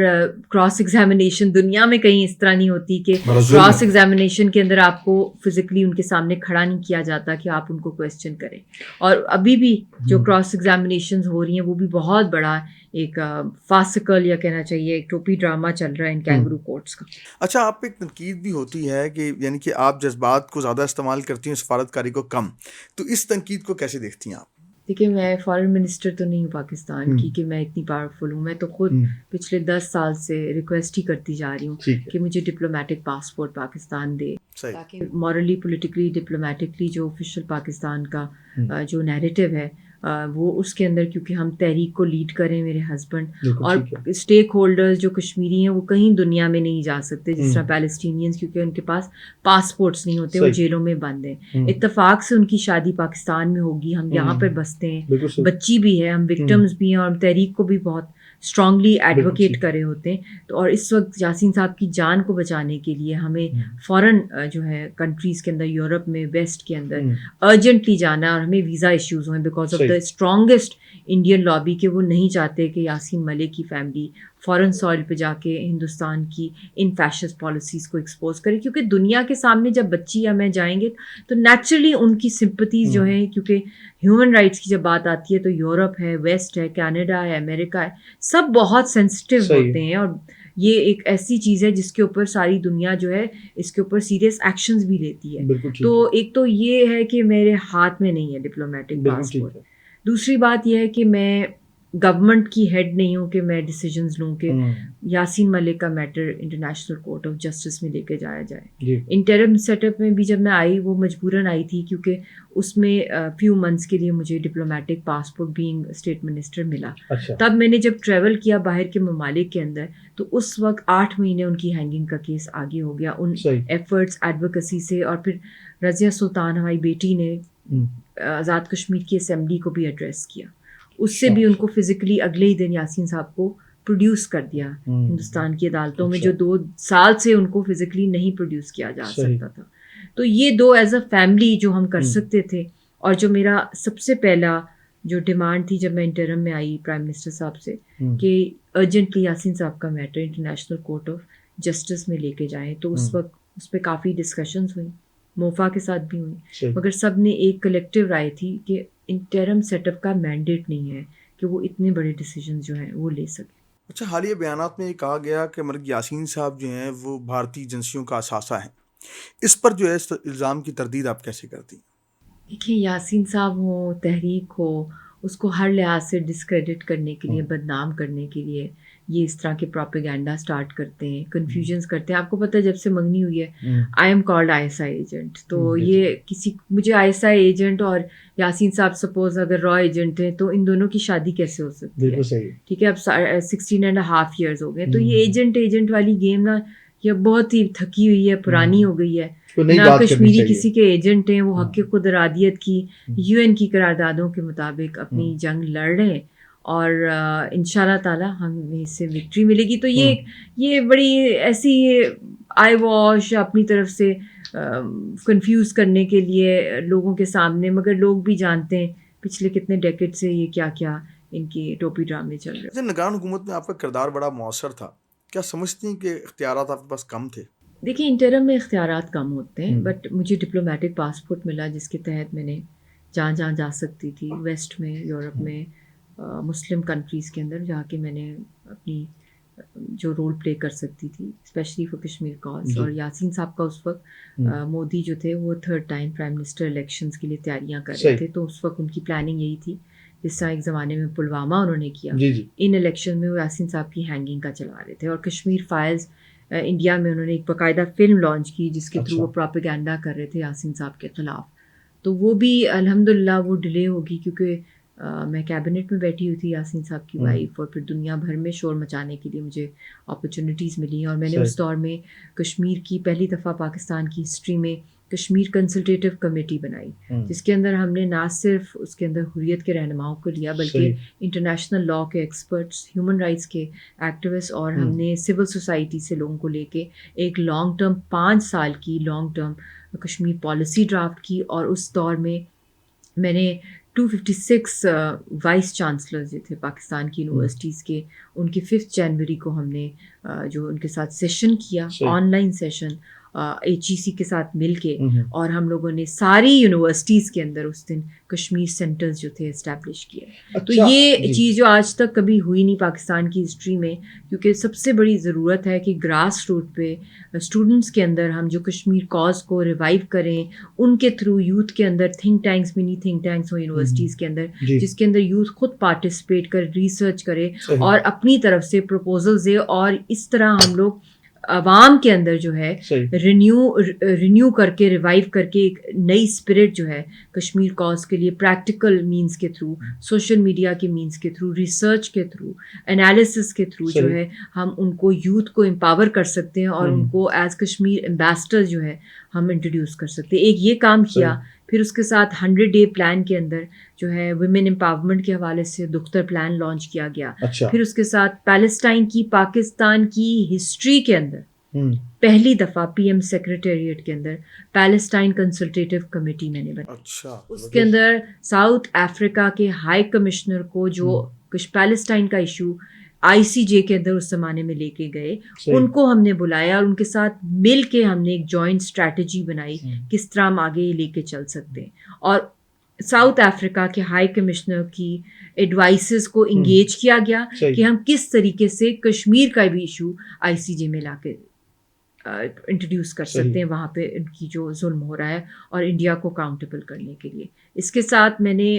کراس ایگزامینیشن دنیا میں کہیں اس طرح نہیں ہوتی کہ کراس ایگزامینیشن کے اندر آپ کو فزیکلی ان کے سامنے کھڑا نہیں کیا جاتا کہ آپ ان کو کویسچن کریں. اور ابھی بھی جو کراس ایگزامینیشنز ہو رہی ہیں وہ بھی بہت بڑا ایک فاسیکل یا کہنا چاہیے ایک ٹوپی ڈرامہ چل رہا ہے ان کینگرو کورٹس کا. اچھا، آپ پہ ایک تنقید بھی ہوتی ہے کہ یعنی کہ آپ جذبات کو زیادہ استعمال کرتی ہیں، سفارتکاری کو کم، تو اس تنقید کو کیسے دیکھتی ہیں آپ؟ دیکھیے، میں فارن منسٹر تو نہیں ہوں پاکستان کی کہ میں اتنی پاورفل ہوں. میں تو خود پچھلے 10 سال سے ریکویسٹ ہی کرتی جا رہی ہوں کہ مجھے ڈپلومیٹک پاسپورٹ پاکستان دے تاکہ مورلی پولیٹیکلی ڈپلومیٹکلی جو آفیشیل پاکستان کا جو نیریٹو ہے وہ اس کے اندر، کیونکہ ہم تحریک کو لیڈ کریں میرے ہسبینڈ اور اسٹیک ہولڈرز جو کشمیری ہیں وہ کہیں دنیا میں نہیں جا سکتے، جس طرح پیلسٹینینز، کیونکہ ان کے پاس پاسپورٹس نہیں ہوتے، وہ جیلوں میں بند ہیں. اتفاق سے ان کی شادی پاکستان میں ہوگی، ہم یہاں پر بستے ہیں، بچی بھی ہے، ہم وکٹمز بھی ہیں اور ہم تحریک کو بھی بہت اسٹرانگلی ایڈوکیٹ کر رہے ہوتے ہیں. تو اور اس وقت یاسین صاحب کی جان کو بچانے کے لیے ہمیں فوراً جو ہے کنٹریز کے اندر، یورپ میں، ویسٹ کے اندر ارجنٹلی جانا ہے، اور ہمیں ویزا ایشوز ہوئے because of the strongest Indian lobby کہ وہ نہیں چاہتے کہ یاسین ملک کی فیملی فورن سوائل پہ جا کے ہندوستان کی ان فیشسٹ پالیسیز کو ایکسپوز کرے. کیونکہ دنیا کے سامنے جب بچی یا میں جائیں گے تو نیچرلی ان کی سمپتیز جو ہیں، کیونکہ ہیومن رائٹس کی جب بات آتی ہے تو یورپ ہے، ویسٹ ہے، کینیڈا ہے، امریکہ ہے، سب بہت سینسٹیو ہوتے ہیں. اور یہ ایک ایسی چیز ہے جس کے اوپر ساری دنیا جو ہے اس کے اوپر سیریس ایکشنز بھی لیتی ہے. تو ایک تو یہ ہے کہ میرے ہاتھ میں نہیں ہے ڈپلومیٹک پاسپورٹ. دوسری بات یہ ہے کہ میں گورنمنٹ کی ہیڈ نہیں ہوں کہ میں ڈیسیجنز لوں کہ یاسین ملک کا matter international court of justice میں لے کے جایا جائے. انٹرم سیٹ اپ میں بھی جب میں آئی وہ مجبوراً آئی تھی کیونکہ اس میں فیو منتھس کے لیے مجھے diplomatic passport being state minister ملا. تب میں نے جب ٹریول کیا باہر کے ممالک کے اندر تو اس وقت 8 مہینے ان کی ہینگنگ کا کیس آگے ہو گیا ان ایفرٹس ایڈوکیسی سے. اور پھر رضیہ سلطان ہماری بیٹی نے آزاد کشمیر کی اسمبلی کو بھی ایڈریس کیا. اس سے بھی ان کو فزیکلی اگلے ہی دن یاسین صاحب کو پروڈیوس کر دیا ہندوستان کی عدالتوں میں، جو 2 سال سے ان کو فزیکلی نہیں پروڈیوس کیا جا سکتا تھا. تو یہ 2 ایز اے فیملی جو ہم کر سکتے تھے. اور جو میرا سب سے پہلا جو ڈیمانڈ تھی جب میں انٹرم میں آئی پرائم منسٹر صاحب سے کہ ارجنٹلی یاسین صاحب کا matter international court of justice میں لے کے جائیں. تو اس وقت اس پہ کافی ڈسکشنز ہوئیں، موفا کے ساتھ بھی ہوئی، مگر سب نے ایک کلیکٹیو رائے تھی کہ انٹرم سیٹ اپ کا مینڈیٹ نہیں ہے کہ وہ اتنے بڑے ڈیسیجنز جو ہیں وہ لے سکے. اچھا، حالیہ بیانات میں یہ کہا گیا کہ مرگ یاسین صاحب جو ہیں وہ بھارتی ایجنسیوں کا اثاثہ ہیں. اس پر جو ہے اس الزام کی تردید آپ کیسے کرتی ہیں؟ دیکھیے، یاسین صاحب ہو، تحریک ہو، اس کو ہر لحاظ سے ڈسکریڈٹ کرنے کے لیے، بدنام کرنے کے لیے یہ اس طرح کے پروپیگینڈا سٹارٹ کرتے ہیں، کنفیوژنس کرتے ہیں. آپ کو پتہ ہے جب سے منگنی ہوئی ہے I am called ISI agent. تو یہ مجھے ISI ایجنٹ اور یاسین صاحب سپوز اگر را ایجنٹ ہیں تو ان دونوں کی شادی کیسے ہو سکتی ہے؟ ٹھیک ہے، اب 16.5 years ہو گئے. تو یہ ایجنٹ والی گیم نا یہ بہت ہی تھکی ہوئی ہے، پرانی ہو گئی ہے. نہ کشمیری کسی کے ایجنٹ ہیں، وہ حق خود ارادیت کی UN کی قراردادوں کے مطابق اپنی جنگ لڑ رہے ہیں اور انشاءاللہ تعالی ہمیں اس سے وکٹری ملے گی. تو یہ بڑی ایسی آئی واش اپنی طرف سے کنفیوز کرنے کے لیے لوگوں کے سامنے، مگر لوگ بھی جانتے ہیں پچھلے کتنے ڈیکیڈ سے یہ کیا کیا ان کی ٹوپی ڈرامے چل رہے ہیں. نگران حکومت میں آپ کا کردار بڑا مؤثر تھا، کیا سمجھتی ہیں کہ اختیارات آپ کے پاس کم تھے؟ دیکھیں، انٹرم میں اختیارات کم ہوتے ہیں، بٹ مجھے ڈپلومیٹک پاسپورٹ ملا جس کے تحت میں نے جہاں جا سکتی تھی، ویسٹ میں، یورپ میں، مسلم کنٹریز کے اندر جا کے میں نے اپنی جو رول پلے کر سکتی تھی، اسپیشلی فار کشمیر کاز. اور یاسین صاحب کا اس وقت مودی جو تھے وہ 3rd time prime minister elections کے لیے تیاریاں کر رہے تھے. تو اس وقت ان کی پلاننگ یہی تھی جس طرح ایک زمانے میں پلوامہ انہوں نے کیا، ان الیکشن میں وہ یاسین صاحب کی ہینگنگ کا چلا رہے تھے. اور کشمیر فائلز انڈیا میں انہوں نے ایک باقاعدہ فلم لانچ کی جس کے تھرو وہ پروپیگینڈا کر رہے تھے یاسین صاحب کے خلاف. تو وہ بھی الحمدللہ وہ ڈیلے ہوگی کیونکہ میں کیبنٹ میں بیٹھی ہوئی تھی یاسین صاحب کی وائف، اور پھر دنیا بھر میں شور مچانے کے لیے مجھے اپرچونیٹیز ملی. اور میں نے اس دور میں کشمیر کی پہلی دفعہ پاکستان کی ہسٹری میں کشمیر کنسلٹیٹو کمیٹی بنائی جس کے اندر ہم نے نہ صرف اس کے اندر حریت کے رہنماؤں کو لیا بلکہ انٹرنیشنل لا کے ایکسپرٹس، ہیومن رائٹس کے ایکٹیوسٹ، اور ہم نے سول سوسائٹی سے لوگوں کو لے کے ایک لانگ ٹرم 5 سال کی long term Kashmir policy draft کی. اور اس دور میں نے 256 وائس چانسلر جو تھے پاکستان کی یونیورسٹیز کے، ان کی 5 جنوری کو ہم نے جو ان کے ساتھ سیشن کیا، آن لائن سیشن HEC کے ساتھ مل کے، اور ہم لوگوں نے ساری یونیورسٹیز کے اندر اس دن کشمیر سینٹرز جو تھے اسٹیبلش کیے. تو یہ چیز جو آج تک کبھی ہوئی نہیں پاکستان کی ہسٹری میں، کیونکہ سب سے بڑی ضرورت ہے کہ گراس روٹ پہ اسٹوڈنٹس کے اندر ہم جو کشمیر کاز کو ریوائیو کریں، ان کے تھرو یوتھ کے اندر تھنک ٹینکس، منی تھنک ٹینکس ہوں یونیورسٹیز کے اندر جس کے اندر یوتھ خود پارٹیسپیٹ کر ریسرچ کرے اور اپنی طرف سے پروپوزلز دے. اور اس طرح ہم لوگ عوام کے اندر جو ہے رینیو کر کے، ریوائیو کر کے ایک نئی اسپرٹ جو ہے کشمیر کاز کے لیے پریکٹیکل مینس کے تھرو، سوشل میڈیا کے مینس کے تھرو، ریسرچ کے تھرو، انالیسس کے تھرو جو ہے ہم ان کو یوتھ کو امپاور کر سکتے ہیں اور ان کو ایز کشمیر ایمبیسڈر جو ہے ہم انٹروڈیوس کر سکتے. ایک یہ کام کیا. پھر اس کے ساتھ 100 ڈے پلان کے اندر جو ہے ویمن امپاورمنٹ کے حوالے سے دختر پلان لانچ کیا گیا. پھر اس کے ساتھ پیلسٹائن کی پاکستان کی ہسٹری کے اندر پہلی دفعہ پی ایم سیکریٹریٹ کے اندر پیلسٹائن کنسلٹیٹیو کمیٹی میں نے بنائی. اس کے اندر ساؤتھ افریقہ کے ہائی کمشنر کو جو پیلسٹائن کا ایشو ICJ کے اندر اس زمانے میں لے کے گئے, ان کو ہم نے بلایا اور ان کے ساتھ مل کے ہم نے ایک جوائنٹ اسٹریٹجی بنائی کس طرح ہم آگے لے کے چل سکتے ہیں. اور ساؤتھ افریقہ کے ہائی کمشنر کی ایڈوائسز کو انگیج کیا گیا کہ ہم کس طریقے سے کشمیر کا بھی ایشو ICJ میں لا کے انٹروڈیوس کر سکتے ہیں وہاں پہ ان کی جو ظلم ہو رہا ہے اور انڈیا کو اکاؤنٹیبل کرنے کے لیے. اس کے ساتھ میں نے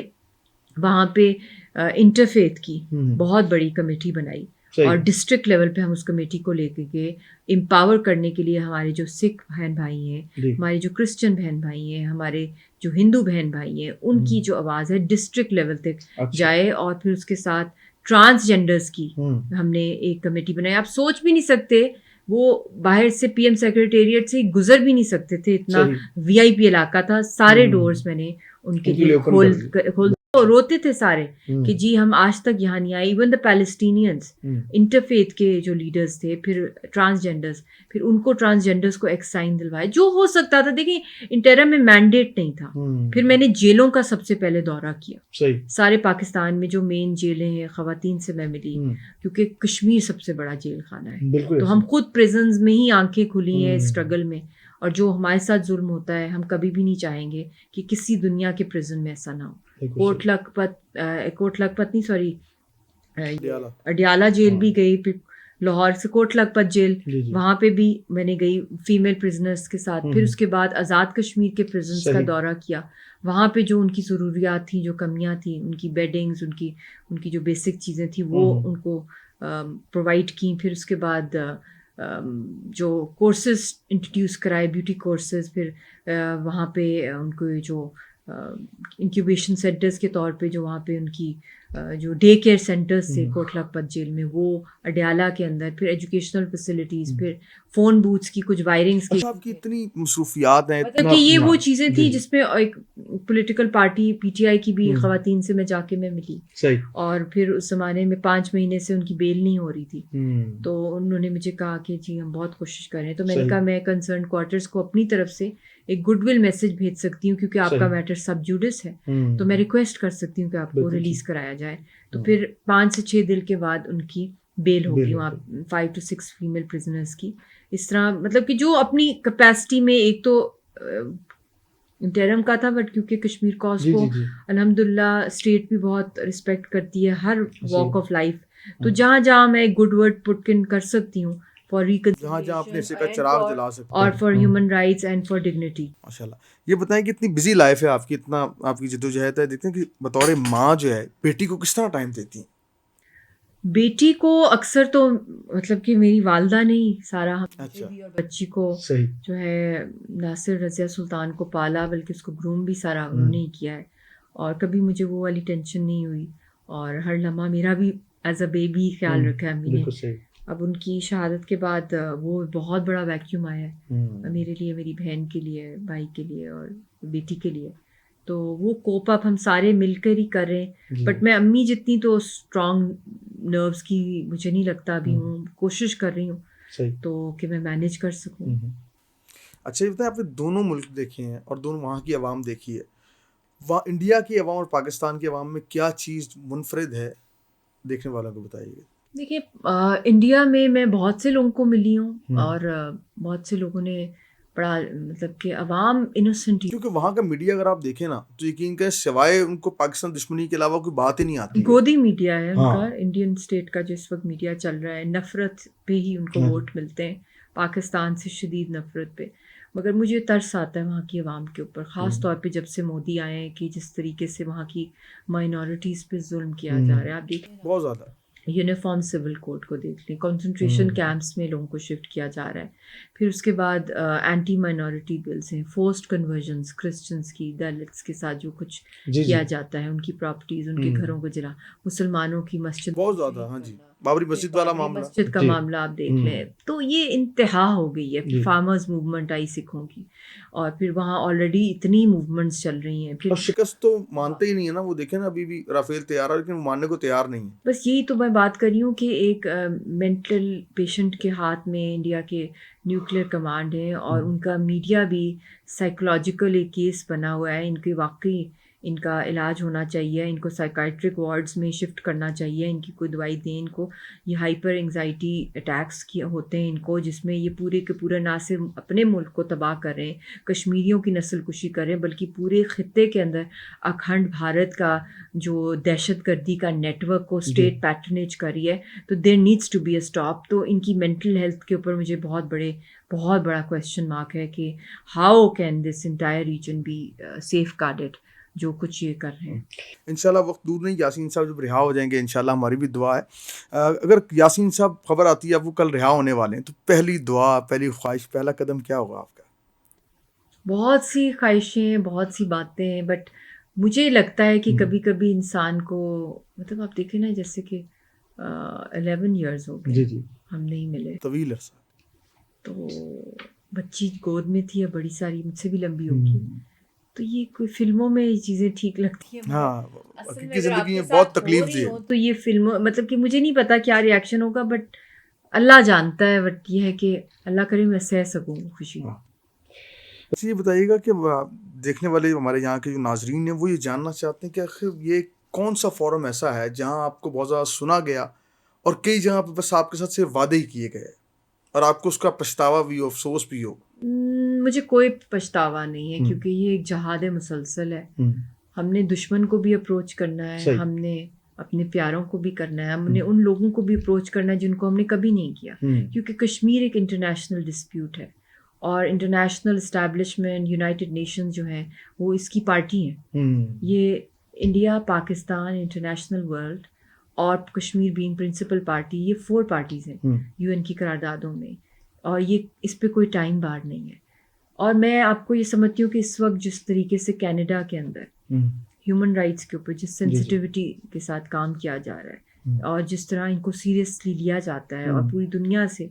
وہاں پہ انٹرفیتھ کی بہت بڑی کمیٹی بنائی اور ڈسٹرکٹ لیول پہ ہم اس کمیٹی کو لے کے گئے امپاور کرنے کے لیے. ہمارے جو سکھ بہن بھائی ہیں, ہمارے جو کرسچن بہن بھائی ہیں, ہمارے جو ہندو بہن بھائی ہیں, ان کی جو آواز ہے ڈسٹرکٹ لیول تک جائے. اور پھر اس کے ساتھ ٹرانسجینڈرز کی ہم نے ایک کمیٹی بنائی. آپ سوچ بھی نہیں سکتے وہ باہر سے پی ایم سیکریٹریٹ سے گزر بھی نہیں سکتے تھے, اتنا VIP علاقہ تھا. سارے ڈورز میں نے ان کے لیے کھول روتے تھے سارے کہ جی ہم آج تک یہاں نہیں آئے. ایون دا پیلسٹینینز انٹرفیتھ کے جو لیڈرز تھے, پھر ٹرانسجینڈرز, پھر ان کو ٹرانسجینڈرز کو ایک سائن دلوائے جو ہو سکتا تھا. دیکھیں انٹرم میں مینڈیٹ نہیں تھا. پھر میں نے جیلوں کا سب سے پہلے دورہ کیا. سارے پاکستان میں جو مین جیلیں ہیں خواتین سے میں ملی, کیونکہ کشمیر سب سے بڑا جیل خانہ ہے. تو ہم خود پریزنز میں ہی آنکھیں کھلی ہیں اسٹرگل میں, اور جو ہمارے ساتھ ظلم ہوتا ہے ہم کبھی بھی نہیں چاہیں گے کہ کسی دنیا کے پریزن میں ایسا نہ ہو. کوٹ لکھپت نہیں سوری اڈیالہ جیل بھی گئی, پھر لاہور سے کوٹ لکھپت جیل, وہاں پہ بھی میں نے گئی فیمیل پرزنرز کے ساتھ. پھر اس کے بعد آزاد کشمیر کے پرزنس کا دورہ کیا. وہاں پہ جو ان کی ضروریات تھیں, جو کمیاں تھیں, ان کی بیڈنگز, ان کی جو بیسک چیزیں تھیں وہ ان کو پرووائڈ کیں. پھر اس کے بعد جو کورسز انٹروڈیوس کرائے, بیوٹی کورسز. پھر وہاں پہ ان کو جو انکیوبیشن سینٹرز کے طور پہ جو وہاں پہ ان کی جو ڈے کیئر سینٹرز تھے کوٹ لکھپت جیل میں, وہ اڈیالہ کے اندر. پھر ایجوکیشنل فیسلٹیز, پھر فون بوتھس کی کچھ وائرنگس کی. آپ کی اتنی مصروفیات ہیں, مطلب کہ یہ وہ چیزیں تھیں جس میں ایک پولیٹیکل پارٹی PTI کی بھی خواتین سے میں جا کے میں ملی. اور پھر اس زمانے میں 5 مہینے سے ان کی بیل نہیں ہو رہی تھی, تو انہوں نے مجھے کہا کہ جی ہم بہت کوشش کر رہے ہیں. تو میں نے کہا میں کنسرن کوارٹرز کو اپنی طرف سے ایک گڈ ول میسج بھیج سکتی ہوں, کیونکہ آپ کا میٹر سب جوڈس ہے, تو میں ریکویسٹ کر سکتی ہوں کہ آپ کو ریلیز کرایا جائے. تو پھر 5 سے 6 دن کے بعد ان کی بیل ہوگی وہاں 5 to 6 فیمیل پرزنرز کی. اس طرح مطلب کہ جو اپنی کیپیسٹی میں, ایک تو انٹرم کا تھا, بٹ کیونکہ کشمیر کاز کو الحمدللہ اسٹیٹ بھی بہت رسپیکٹ کرتی ہے ہر واک آف لائف, تو جہاں جہاں میں گڈ ورڈ پٹ ان کر سکتی ہوں فار اور for human rights and for dignity. ماشاءاللہ. یہ بتائیں کہ اتنی بزی لائف ہے آپ کی, اتنا آپ کی جدوجہد ہے, دیکھتے ہیں کہ بطور ماں جو ہے بیٹی کو کس طرح ٹائم دیتی ہیں؟ بیٹی کو اکثر تو مطلب کہ میری والدہ نے ہی سارا اور بچی کو جو ہے ناصر رضیہ سلطان کو پالا, بلکہ اس کو گروم بھی سارا انہوں نے ہی کیا ہے, اور کبھی مجھے وہ والی ٹینشن نہیں ہوئی. اور ہر لمحہ میرا بھی ایز اے بیبی خیال رکھا ہے امی نے. اب ان کی شہادت کے بعد وہ بہت بڑا ویکیوم آیا ہے میرے لیے, میری بہن کے لیے, بھائی کے لیے اور بیٹی کے لیے. تو وہ کوپ اپ ہم سارے مل کر ہی کر رہے ہیں, بٹ میں امی جتنی تو اسٹرانگ نروس کی مجھے نہیں لگتا ابھی ہوں. کوشش کر رہی ہوں تو کہ میں مینیج کر سکوں. اچھا یہ بتائیں, آپ نے دونوں ملک دیکھے ہیں اور دونوں وہاں کی عوام دیکھی ہے, وہاں انڈیا کی عوام اور پاکستان کی عوام میں کیا چیز منفرد ہے, دیکھنے والوں کو بتائیے. دیکھیے انڈیا میں بہت سے لوگوں کو ملی ہوں, اور بہت سے لوگوں نے بڑا مطلب کہ عوام انوسنٹ, کیونکہ وہاں کا میڈیا اگر آپ دیکھیں نا تو یقین کریں سوائے ان کو پاکستان دشمنی کے علاوہ کوئی بات ہی نہیں آتی. گودی میڈیا ہے ان کا, انڈین اسٹیٹ کا جو اس وقت میڈیا چل رہا ہے, نفرت پہ ہی ان کو ووٹ ملتے ہیں, پاکستان سے شدید نفرت پہ. مگر مجھے ترس آتا ہے وہاں کی عوام کے اوپر, خاص طور پہ جب سے مودی آئے ہیں, کہ جس طریقے سے وہاں کی مائنورٹیز پہ ظلم کیا جا رہا ہے. آپ دیکھیں بہت زیادہ یونیفارم سول کوڈ کو دیکھ لیں, کنسنٹریشن کیمپس میں لوگوں کو شفٹ کیا جا رہا ہے. پھر اس کے بعد اینٹی مائنورٹی بلز ہیں, فورسڈ کنورژنس کرسچنس کی, دلتس کے ساتھ جو کچھ کیا جاتا ہے, ان کی پراپرٹیز, ان کے گھروں کو جلا, مسلمانوں کی مسجد بہت زیادہ. ہاں جی, بابری مسجد والا معاملہ، مسجد کا معاملہ آپ دیکھ لیں، تو یہ انتہا ہو گئی ہے. فارمرز موومنٹ آئی سکھوں کی، اور پھر وہاں آلریڈی اتنی موومنٹس چل رہی ہیں. پھر اور شکست تو مانتے ہی نہیں ہے نا، وہ دیکھیں نا ابھی بھی رافیل تیار ہے لیکن وہ ماننے کو تیار نہیں ہے. بس یہی تو میں بات کر رہی ہوں کہ ایک مینٹل پیشنٹ کے ہاتھ میں انڈیا کے نیوکلیئر کمانڈ ہے، اور ان کا میڈیا بھی سائیکولوجیکل ایک کیس بنا ہوا ہے. ان کے واقعی ان کا علاج ہونا چاہیے، ان کو سائیکائٹرک وارڈز میں شفٹ کرنا چاہیے، ان کی کوئی دوائی دیں ان کو. یہ ہائپر انگزائٹی اٹیکس کی ہوتے ہیں ان کو، جس میں یہ پورے کے پورے نہ صرف اپنے ملک کو تباہ کر رہے ہیں، کشمیریوں کی نسل کشی کر رہے ہیں، بلکہ پورے خطے کے اندر اکھنڈ بھارت کا جو دہشت گردی کا نیٹ ورک کو اسٹیٹ پیٹرنیج کری ہے. تو there needs to be a stop. تو ان کی مینٹل ہیلتھ کے اوپر مجھے بہت بڑا کویشچن مارک ہے کہ how can this entire region be safeguarded جو کچھ یہ کر رہے ہیں. انشاءاللہ وقت دور نہیں، یاسین صاحب جب رہا ہو جائیں گے انشاءاللہ ہماری بھی دعا ہے. اگر یاسین صاحب خبر آتی ہے اب وہ کل رہا ہونے والے ہیں، تو پہلی دعا، پہلی خواہش، پہلا قدم کیا ہوگا آپ کا؟ بہت سی خواہشیں، بہت سی باتیں ہیں، بٹ مجھے لگتا ہے کہ کبھی کبھی انسان کو، مطلب آپ دیکھیں نا جیسے کہ 11 ایئرز ہو گئے ہم نہیں ملے، طویل عرصہ. تو بچی گود میں تھی، اب بڑی ساری مجھ سے بھی لمبی ہوگی. تو یہ کوئی فلموں میں یہ چیزیں ٹھیک لگتی ہیں، ہاں اصل میں کی اگر آپ زندگی کے میں بہت ساتھ تکلیف ہو رہی دی ہے. ہو تو یہ فلموں، مطلب کہ مجھے نہیں پتا کیا ری ایکشن ہوگا، بٹ اللہ جانتا ہے. بٹ یہ ہے کہ اللہ کرے میں سہ سکوں خوشی. اچھا یہ بتائیے گا کہ دیکھنے والے ہمارے یہاں کے جو ناظرین ہیں وہ یہ جاننا چاہتے ہیں کہ آخر یہ کون سا فورم ایسا ہے جہاں آپ کو بہت زیادہ سنا گیا اور کئی جگہ پہ بس آپ کے ساتھ صرف وعدے ہی کیے گئے اور آپ کو اس کا پچھتاوا بھی ہو، افسوس بھی ہو؟ مجھے کوئی پچھتاوا نہیں ہے، کیونکہ یہ ایک جہاد مسلسل ہے. ہم نے دشمن کو بھی اپروچ کرنا ہے، ہم نے اپنے پیاروں کو بھی کرنا ہے، ہم نے ان لوگوں کو بھی اپروچ کرنا ہے جن کو ہم نے کبھی نہیں کیا. کیونکہ کشمیر ایک انٹرنیشنل ڈسپیوٹ ہے، اور انٹرنیشنل اسٹیبلشمنٹ، یونائٹڈ نیشن جو ہیں وہ اس کی پارٹی ہیں. یہ انڈیا، پاکستان، انٹرنیشنل ورلڈ اور کشمیر بینگ پرنسپل پارٹی، یہ 4 پارٹیز ہیں یو این کی قراردادوں میں، اور یہ اس پہ کوئی ٹائم بار نہیں ہے. اور میں آپ کو یہ سمجھتی ہوں کہ اس وقت جس طریقے سے کینیڈا کے اندر ہیومن رائٹس کے اوپر جس سینسٹیوٹی کے ساتھ کام کیا جا رہا ہے، اور جس طرح ان کو سیریسلی لیا جاتا ہے، اور پوری دنیا سے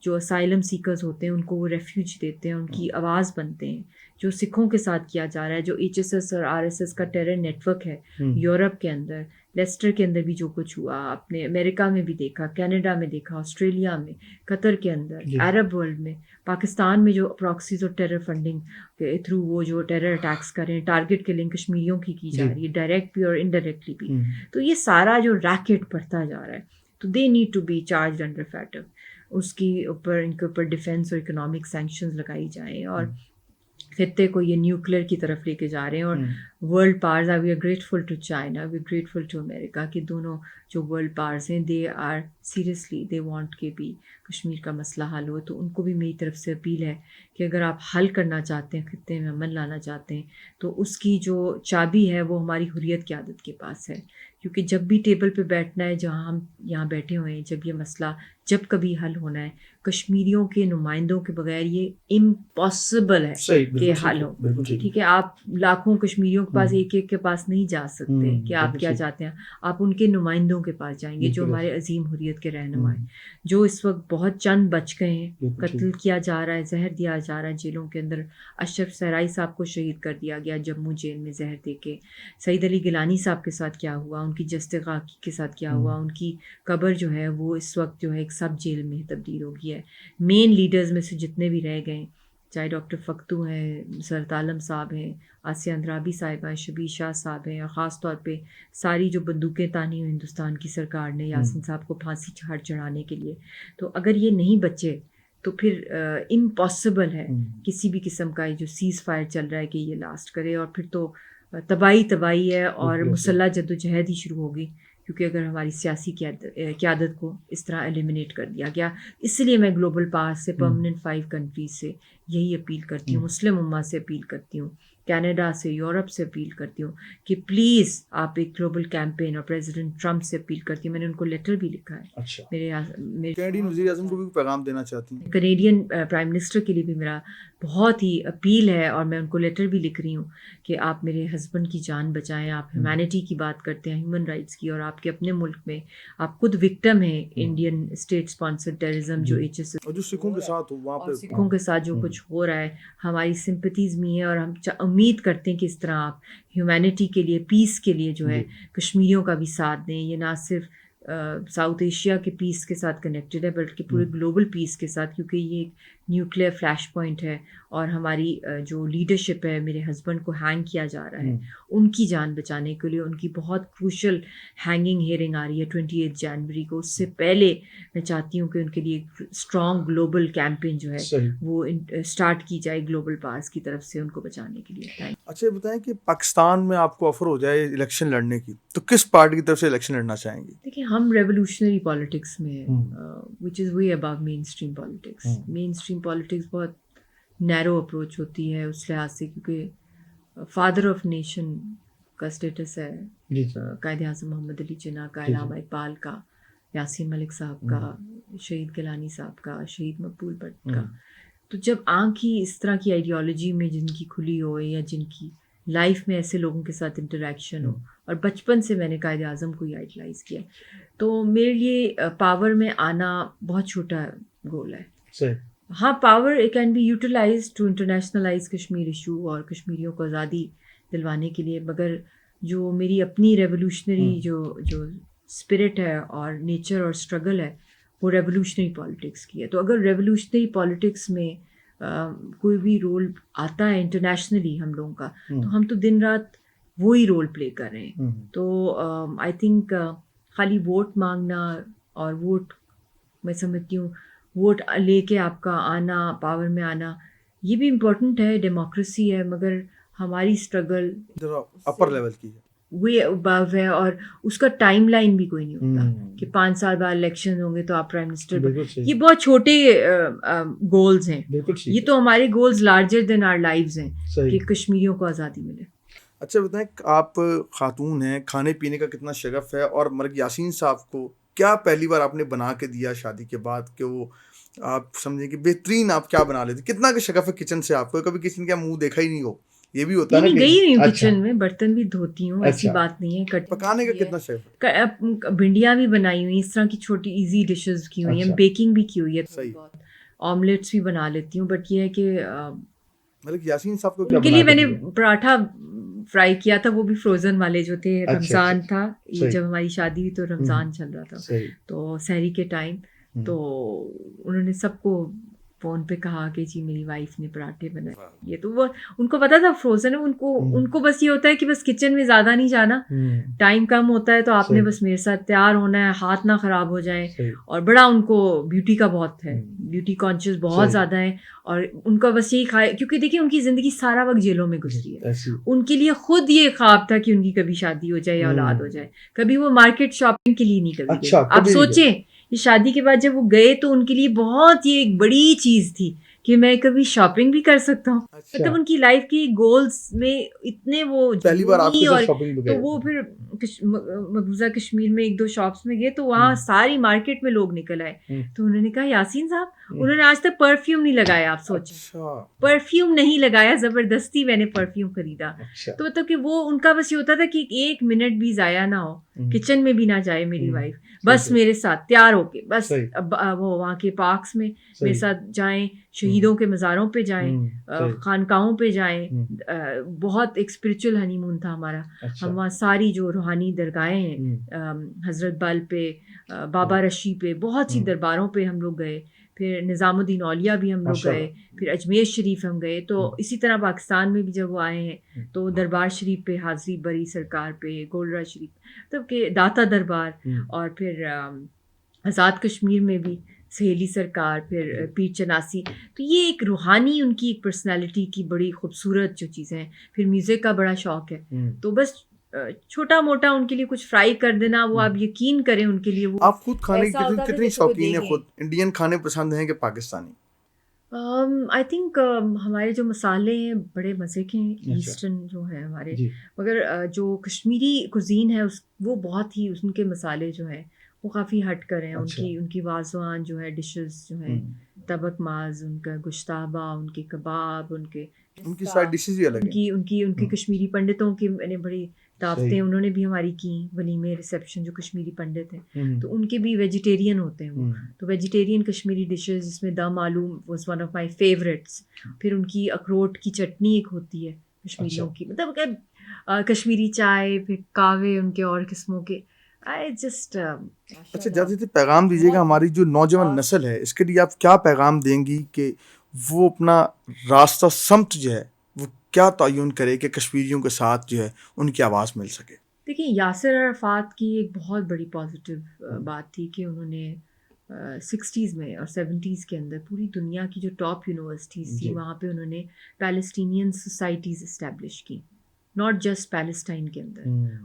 جو اسائلم سیکرز ہوتے ہیں ان کو وہ ریفیوج دیتے ہیں، ان کی آواز بنتے ہیں، جو سکھوں کے ساتھ کیا جا رہا ہے، جو ایچ ایس ایس اور آر ایس ایس کا ٹیرر نیٹ ورک ہے یورپ کے اندر، لیسٹر کے اندر بھی جو کچھ ہوا، آپ نے امریکہ میں بھی دیکھا، کینیڈا میں دیکھا، آسٹریلیا میں، قطر کے اندر، عرب ورلڈ میں، پاکستان میں جو پراکسیز اور ٹیرر فنڈنگ کے تھرو وہ جو ٹیرر اٹیکس کر رہے ہیں، ٹارگٹ کلنگ کشمیریوں کی جا رہی ہے، ڈائریکٹ بھی اور انڈائریکٹلی بھی. تو یہ سارا جو ریکٹ بڑھتا جا رہا ہے، تو they need to be charged under فیٹر. اس کی اوپر، ان کے اوپر ڈیفینس اور اکنامک سینکشنز لگائی جائیں، اور خطے کو یہ نیوکلیئر کی طرف لے کے جا رہے ہیں. اور world powers, we are grateful to China, we are grateful to America, کہ دونوں جو ورلڈ پاورز ہیں they are seriously they want کہ بھی کشمیر کا مسئلہ حل ہو. تو ان کو بھی میری طرف سے اپیل ہے کہ اگر آپ حل کرنا چاہتے ہیں، خطے میں امن لانا چاہتے ہیں، تو اس کی جو چابی ہے وہ ہماری حریت قیادت کے پاس ہے. کیونکہ جب بھی ٹیبل پہ بیٹھنا ہے، جہاں ہم یہاں بیٹھے ہوئے ہیں، جب یہ مسئلہ جب کبھی حل ہونا ہے، کشمیریوں کے نمائندوں کے بغیر یہ امپاسبل ہے کہ حل ہو. ٹھیک ہے، آپ لاکھوں کشمیریوں کے پاس، ایک ایک کے پاس نہیں جا سکتے کہ آپ کیا چاہتے ہیں. آپ ان کے نمائندوں کے پاس جائیں گے، جو ہمارے عظیم حریت کے رہنما ہیں، جو اس وقت بہت چند بچ گئے ہیں، قتل کیا جا رہا ہے، زہر دیا جا رہا ہے جیلوں کے اندر. اشرف صحرائی صاحب کو شہید کر دیا گیا جموں جیل میں زہر دے کے. سعید علی گیلانی صاحب کے ساتھ کیا ہوا، ان کی جستگا کے ساتھ کیا ہوا، ان کی قبر جو ہے وہ اس وقت جو ہے ایک سب جیل میں تبدیل ہو گیا ہے. مین لیڈرز میں سے جتنے بھی رہ گئے، چاہے ڈاکٹر فختو ہیں، سرت عالم صاحب ہیں، آسیہ اندرابی صاحبہ ہیں، شبیر شاہ صاحب ہیں، اور خاص طور پہ ساری جو بندوقیں تانی ہوئی ہندوستان کی سرکار نے یاسین صاحب کو پھانسی چڑھانے کے لیے. تو اگر یہ نہیں بچے تو پھر امپاسبل ہے کسی بھی قسم کا جو سیز فائر چل رہا ہے کہ یہ لاسٹ کرے. اور پھر تو تباہی ہے، اور مسلح جدوجہد ہی شروع ہوگی. کیونکہ اگر ہماری سیاسی قیادت کو اس طرح ایلیمنیٹ کر دیا گیا. اس لیے میں گلوبل پاور سے، پرماننٹ 5 کنٹریز سے یہی اپیل کرتی ہوں، مسلم امہ سے اپیل کرتی ہوں کینیڈا سے یورپ سے اپیل کرتی ہوں کہ پلیز آپ ایک گلوبل کیمپین، اور پریزیڈنٹ ٹرمپ سے اپیل کرتی ہوں. میں نے ان کو لیٹر بھی لکھا ہے. اچھا، میرے کینیڈین وزیر اعظم کو بھی پیغام دینا چاہتی ہیں؟ کینیڈین پرائم منسٹر کے لیے بھی میرا بہت ہی اپیل ہے، اور میں ان کو لیٹر بھی لکھ رہی ہوں کہ آپ میرے ہسبینڈ کی جان بچائیں. آپ ہیومینٹی کی بات کرتے ہیں، ہیومن رائٹس کی، اور آپ کے اپنے ملک میں آپ خود وکٹم ہیں انڈین اسٹیٹ اسپانسرڈ ٹیررزم جو HSS اور جو سکھوں کے ساتھ ہو وہاں پہ، سکھوں کے ساتھ جو کچھ ہو رہا ہے، ہماری سمپتیز میں ہے، اور ہم امید کرتے ہیں کہ اس طرح آپ ہیومینٹی کے لیے، پیس کے لیے جو ہے کشمیریوں کا بھی ساتھ دیں. یہ نہ صرف ساؤتھ ایشیا کے پیس کے ساتھ کنیکٹڈ ہے بلکہ پورے گلوبل پیس کے ساتھ، کیونکہ یہ ایک نیوکلیئر فلیش پوائنٹ ہے. اور ہماری جو لیڈرشپ ہے، میرے ہسبینڈ کو ہینگ کیا جا رہا ہے، ان کی جان بچانے کے لیے ان کی بہت کروشل ہینگنگ ہیئرنگ آ رہی ہے 28 جنوری کو. اس سے پہلے میں چاہتی ہوں کہ ان کے لیے ایک اسٹرانگ گلوبل کیمپین جو ہے وہ اسٹارٹ کی جائے گلوبل پاورز کی طرف سے ان کو بچانے کے لیے. اچھا بتائیں کہ پاکستان میں آپ کو آفر ہو جائے الیکشن لڑنے کی تو کس پارٹی کی طرف سے الیکشن لڑنا چاہیں گے؟ دیکھیں، ہم ریولیوشنری پالیٹکس میں وچ از وے ابو مین اسٹریم پالیٹکس. مین اسٹریم پالیٹکس بہت نیرو اپروچ ہوتی ہے اس لحاظ سے، کیونکہ فادر آف نیشن کا اسٹیٹس ہے قائد اعظم محمد علی جناح کا، علامہ اقبال کا، یاسین ملک صاحب کا، شہید گیلانی صاحب کا، شہید مقبول بٹ کا. تو جب آنکھ ہی اس طرح کی آئیڈیالوجی میں جن کی کھلی ہو، یا جن کی لائف میں ایسے لوگوں کے ساتھ انٹریکشن ہو، اور بچپن سے میں نے قائد اعظم کو ہی آئیڈیلائز کیا، تو میرے لیے پاور میں آنا بہت چھوٹا گول ہے. ہاں، power can be utilize to internationalize Kashmir issue اور کشمیریوں کو آزادی دلوانے کے لیے، مگر جو میری اپنی ریولیوشنری جو اسپرٹ ہے اور نیچر اور اسٹرگل ہے وہ ریولیوشنری پالیٹکس کی ہے. تو اگر ریولیوشنری پالیٹکس میں کوئی بھی رول آتا ہے انٹرنیشنلی ہم لوگوں کا، تو ہم تو دن رات وہی رول پلے کر رہے ہیں. تو آئی تھنک خالی ووٹ مانگنا اور ووٹ، میں سمجھتی ہوں ووٹ لے کے آپ کا آنا، پاور میں آنا، یہ بھی امپورٹنٹ ہے، ڈیموکریسی ہے، مگر ہماری اسٹرگل اپر لیول کی ہے، وے ابو ہے، اور اس کا ٹائم لائن بھی کوئی نہیں ہوتا کہ 5 سال بعد الیکشن ہوں گے تو آپ پرائم منسٹر. یہ بہت چھوٹے گولز ہیں، یہ تو ہمارے goals larger than our lives ہیں کہ کشمیریوں کو آزادی ملے. اچھا بتائیں، آپ خاتون ہیں، کھانے پینے کا کتنا شغف ہے، اور مرگ یاسین صاحب کو کیا پہلی بار آپ نے بنا کے دیا شادی کے بعد کہ وہ آپ سمجھیں کہ بہترین آپ کیا بنا لیتے؟ کتنا کا شغف ہے کچن سے آپ کو؟ کبھی کچن کا منہ دیکھا ہی نہیں ہو، یہ بھی ہوتا ہے. نہیں گئی رہی ہوں کچن میں، برتن بھی دھوتی ہوں، ایسی بات نہیں ہے. پکانے کا کتنا شغف ہے؟ بھنڈیاں بھی بنائی ہوئی، اس طرح کی چھوٹی ایزی ڈشز کی ہوئی ہیں، بیکنگ بھی کی ہوئی ہے، آملیٹس بھی بنا لیتی ہوں. بٹ یہ ہے کہ مطلب یاسین صاحب کو ان کے لیے میں نے پراٹھا فرائی کیا تھا، وہ بھی فروزن والے جو تھے. رمضان تھا جب ہماری شادی ہوئی، تو رمضان چل رہا تھا، تو سحری کے ٹائم، تو انہوں نے سب کو فون پہ کہا کہ جی میری وائف نے پراٹھے بنائے. یہ تو وہ ان کو پتا تھا فروزن ہے، ان کو بس یہ ہوتا ہے کہ بس کچن میں زیادہ نہیں جانا، ٹائم کم ہوتا ہے، تو آپ نے بس میرے ساتھ تیار ہونا ہے، ہاتھ نہ خراب ہو جائیں. اور بڑا ان کو بیوٹی کا بہت ہے، بیوٹی کانشیس بہت زیادہ ہے، اور ان کا بس یہی کھائے، کیونکہ دیکھیں ان کی زندگی سارا وقت جیلوں میں گزری ہے. ان کے لیے خود یہ خواب تھا کہ ان کی کبھی شادی ہو جائے یا اولاد ہو جائے. کبھی وہ مارکیٹ شاپنگ کے لیے نہیں کبھی گئے. آپ سوچیں، یہ شادی کے بعد جب وہ گئے تو ان کے لیے بہت یہ ایک بڑی چیز تھی کہ میں کبھی شاپنگ بھی کر سکتا ہوں. مطلب ان کی لائف کی گولز میں اتنے وہ پہلی بار آپ کے شاپنگ تو وہ پھر مقبوضہ کشمیر میں 1-2 شاپس میں گئے، تو وہاں ساری مارکیٹ میں لوگ نکل آئے. تو انہوں نے کہا یاسین صاحب، انہوں نے آج تک پرفیوم نہیں لگایا. آپ سوچیں، پرفیوم نہیں لگایا، زبردستی میں نے پرفیوم خریدا. تو مطلب کہ وہ ان کا بس یہ ہوتا تھا کہ 1 منٹ بھی ضائع نہ ہو، کچن میں بھی نہ جائے میری وائف، بس میرے ساتھ تیار ہو کے، بس وہ وہاں کے پارکس میں میرے ساتھ جائیں، شہیدوں کے مزاروں پہ جائیں، خانقاہوں پہ جائیں. بہت ایک اسپرچل ہنی مون تھا ہمارا. ہم وہاں ساری جو روحانی درگاہیں ہیں، حضرت بل پہ، بابا رشی پہ، بہت سی درباروں پہ ہم لوگ گئے. پھر نظام الدین اولیاء بھی ہم لوگ گئے، پھر اجمیر شریف ہم گئے. تو اسی طرح پاکستان میں بھی جب وہ آئے ہیں تو دربار شریف پہ، حاضری بری سرکار پہ، گولڈرا شریف، مطلب کہ داتا دربار، اور پھر آزاد کشمیر میں بھی سہیلی سرکار، پھر پیر چناسی. تو یہ ایک روحانی ان کی ایک پرسنالٹی کی بڑی خوبصورت جو چیزیں ہیں. پھر میوزک کا بڑا شوق ہے، تو بس چھوٹا موٹا ان کے لیے کچھ فرائی کر دینا، وہ آپ یقین کریں ان کے لیے وہ. آپ خود کھانے کی کتنی شوقین ہیں؟ خود انڈین کھانے پسند ہیں کہ پاکستانی؟ آئی تھنک ہمارے جو مسالے ہیں بڑے مزے کے ہیں، اچھا ایسٹرن جو ہیں ہمارے، جی مگر جو کشمیری کوزین ہے وہ بہت ہی ان کے مسالے جو ہیں وہ کافی ہٹ کر ہیں. اچھا ان کی وازوان جو ہے، ڈشز جو ہیں، تبک ماز، ان کا گشتابہ، ان کے کباب، ان کے ان کی رستہ، ساری ڈشز ہی الگ ہیں. ان کی کشمیری پنڈتوں کی میں نے بڑی دعوتیں صحیح. انہوں نے بھی ہماری کی، ولیمے ریسیپشن جو کشمیری پنڈت ہیں ہوں. تو ان کے بھی ویجیٹیرین ہوتے ہیں وہ. تو ویجیٹیرین کشمیری ڈشز جس میں دم آلو was one of my favourites. پھر ان کی اخروٹ کی چٹنی ایک ہوتی ہے کشمیریوں کی، مطلب کہ کشمیری چائے، پھر کاوے ان کے اور قسموں کے. آئی جسٹ اچھا جاتے تھے پیغام دیجیے گا ہماری جو نوجوان نسل ہے اس کے لیے آپ کیا پیغام دیں گی کہ وہ اپنا راستہ سمت جو ہے وہ کیا تعین کرے کہ کشمیریوں کے ساتھ جو ہے ان کی آواز مل سکے؟ دیکھیں، یاسر عرفات کی ایک بہت بڑی پازیٹیو بات تھی کہ انہوں نے 60s میں اور 70s کے اندر پوری دنیا کی جو ٹاپ یونیورسٹیز تھی وہاں پہ انہوں نے پیلسٹینین سوسائٹیز اسٹیبلش کی، ناٹ جسٹ پیلسٹائن کے اندر.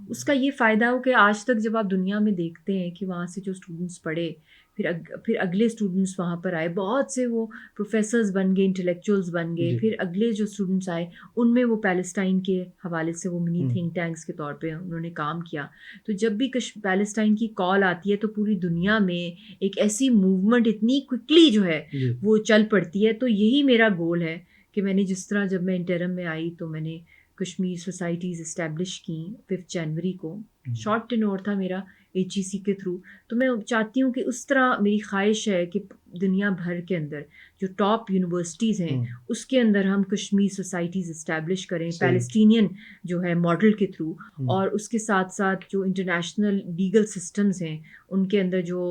اس کا یہ فائدہ ہو کہ آج تک جب آپ دنیا میں دیکھتے ہیں کہ وہاں سے جو اسٹوڈنٹس پڑھے، پھر اگلے اسٹوڈنٹس وہاں پر آئے، بہت سے وہ پروفیسرز بن گئے، انٹلیکچوئلز بن گئے. پھر اگلے جو اسٹوڈنٹس آئے ان میں وہ پیلسٹائن کے حوالے سے وہ منی تھنک ٹینکس کے طور پہ انہوں نے کام کیا. تو جب بھی پیلسٹائن کی کال آتی ہے تو پوری دنیا میں ایک ایسی موومنٹ اتنی کوئکلی جو ہے وہ چل پڑتی ہے. تو یہی میرا گول ہے کہ میں نے جس طرح جب میں انٹرم میں آئی تو میں نے کشمیر سوسائٹیز اسٹیبلش کی 5 جنوری کو. شارٹ ٹینور تھا میرا HEC کے تھرو. تو میں چاہتی ہوں کہ اس طرح میری خواہش ہے کہ دنیا بھر کے اندر جو ٹاپ یونیورسٹیز ہیں اس کے اندر ہم کشمیر سوسائٹیز اسٹیبلش کریں پیلسٹینین جو ہے ماڈل کے تھرو. اور اس کے ساتھ ساتھ جو انٹرنیشنل لیگل سسٹمز ہیں ان کے اندر جو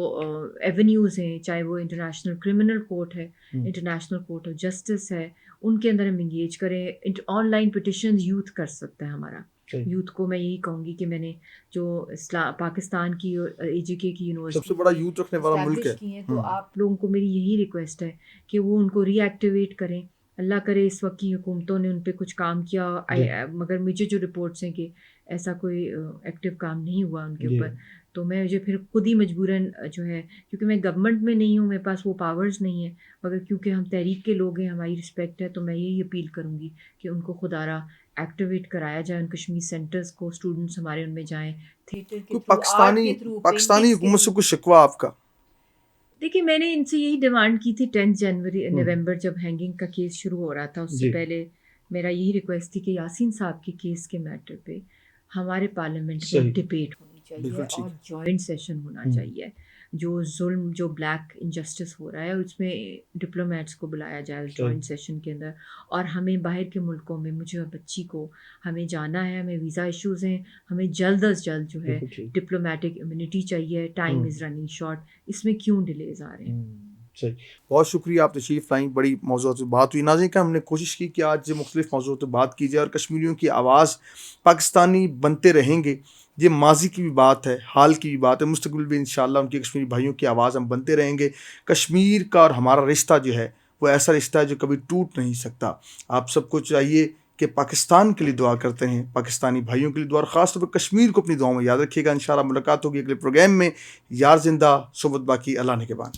ایونیوز ہیں، چاہے وہ انٹرنیشنل کرمنل کورٹ ہے، انٹرنیشنل کورٹ آف جسٹس ہے، ان کے اندر ہم انگیج کریں. آن لائن پٹیشنز یوتھ کر سکتا ہے ہمارا. یوتھ کو میں یہی کہوں گی کہ میں نے جو پاکستان کی AJK کی یونیورسٹی سب سے بڑا یوتھ رکھنے والا ملک ہے کی ہیں، تو آپ لوگوں کو میری یہی ریکویسٹ ہے کہ وہ ان کو ری ایکٹیویٹ کریں. اللہ کرے اس وقت کی حکومتوں نے ان پہ کچھ کام کیا، مگر مجھے جو رپورٹس ہیں کہ ایسا کوئی ایکٹیو کام نہیں ہوا ان کے اوپر. تو میں مجھے پھر خود ہی مجبوراً جو ہے، کیونکہ میں گورنمنٹ میں نہیں ہوں، میرے پاس وہ پاورز نہیں ہیں، مگر کیونکہ ہم تحریک کے لوگ ہیں، ہماری رسپیکٹ ہے، تو میں یہی اپیل کروں گی کہ ان کو خدارہ ایکٹیویٹ کرایا جائے. ان کشمیر سینٹرز کو اسٹوڈنٹس ہمارے ان میں جائیں، تھیٹر کے تھرو، آرٹ کے تھرو، پاکستانی حکومت سے کوئی شکوہ آپ کا؟ دیکھیے، میں نے ان سے یہی ڈیمانڈ کی تھی 10 نومبر جب ہینگنگ کا کیس شروع ہو رہا تھا. اس سے پہلے میرا یہی ریکویسٹ تھی کہ یاسین صاحب کے کیس کے میٹر پہ ہمارے پارلیمنٹ میں ڈبیٹ ہونی چاہیے اور جوائنٹ سیشن ہونا چاہیے. جو ظلم، جو بلیک انجسٹس ہو رہا ہے اس میں ڈپلومیٹس کو بلایا جائے اس جوائنٹ سیشن کے اندر. اور ہمیں باہر کے ملکوں میں، مجھے اور بچی کو ہمیں جانا ہے، ہمیں ویزا ایشوز ہیں، ہمیں جلد از جلد جو ہے ڈپلومیٹک امیونٹی چاہیے. ٹائم از رننگ شارٹ، اس میں کیوں ڈیلیز آ رہے ہیں؟ صحیح. بہت شکریہ، آپ تشریف لائیں، بڑی موضوعات پہ بات ہوئی. ناظرین، ہم نے کوشش کی کہ آج مختلف موضوعات پہ بات کی جائے اور کشمیریوں کی آواز پاکستانی بنتے رہیں گے. یہ ماضی کی بھی بات ہے، حال کی بھی بات ہے، مستقبل بھی انشاءاللہ ان کے کشمیری بھائیوں کی آواز ہم بنتے رہیں گے. کشمیر کا اور ہمارا رشتہ جو ہے وہ ایسا رشتہ ہے جو کبھی ٹوٹ نہیں سکتا. آپ سب کو چاہیے کہ پاکستان کے لیے دعا کرتے ہیں، پاکستانی بھائیوں کے لیے دعا، اور خاص طور پر کشمیر کو اپنی دعاؤں میں یاد رکھیے گا. انشاءاللہ ملاقات ہوگی اگلے پروگرام میں. یار زندہ صحبت باقی، اللہ نے کے بان.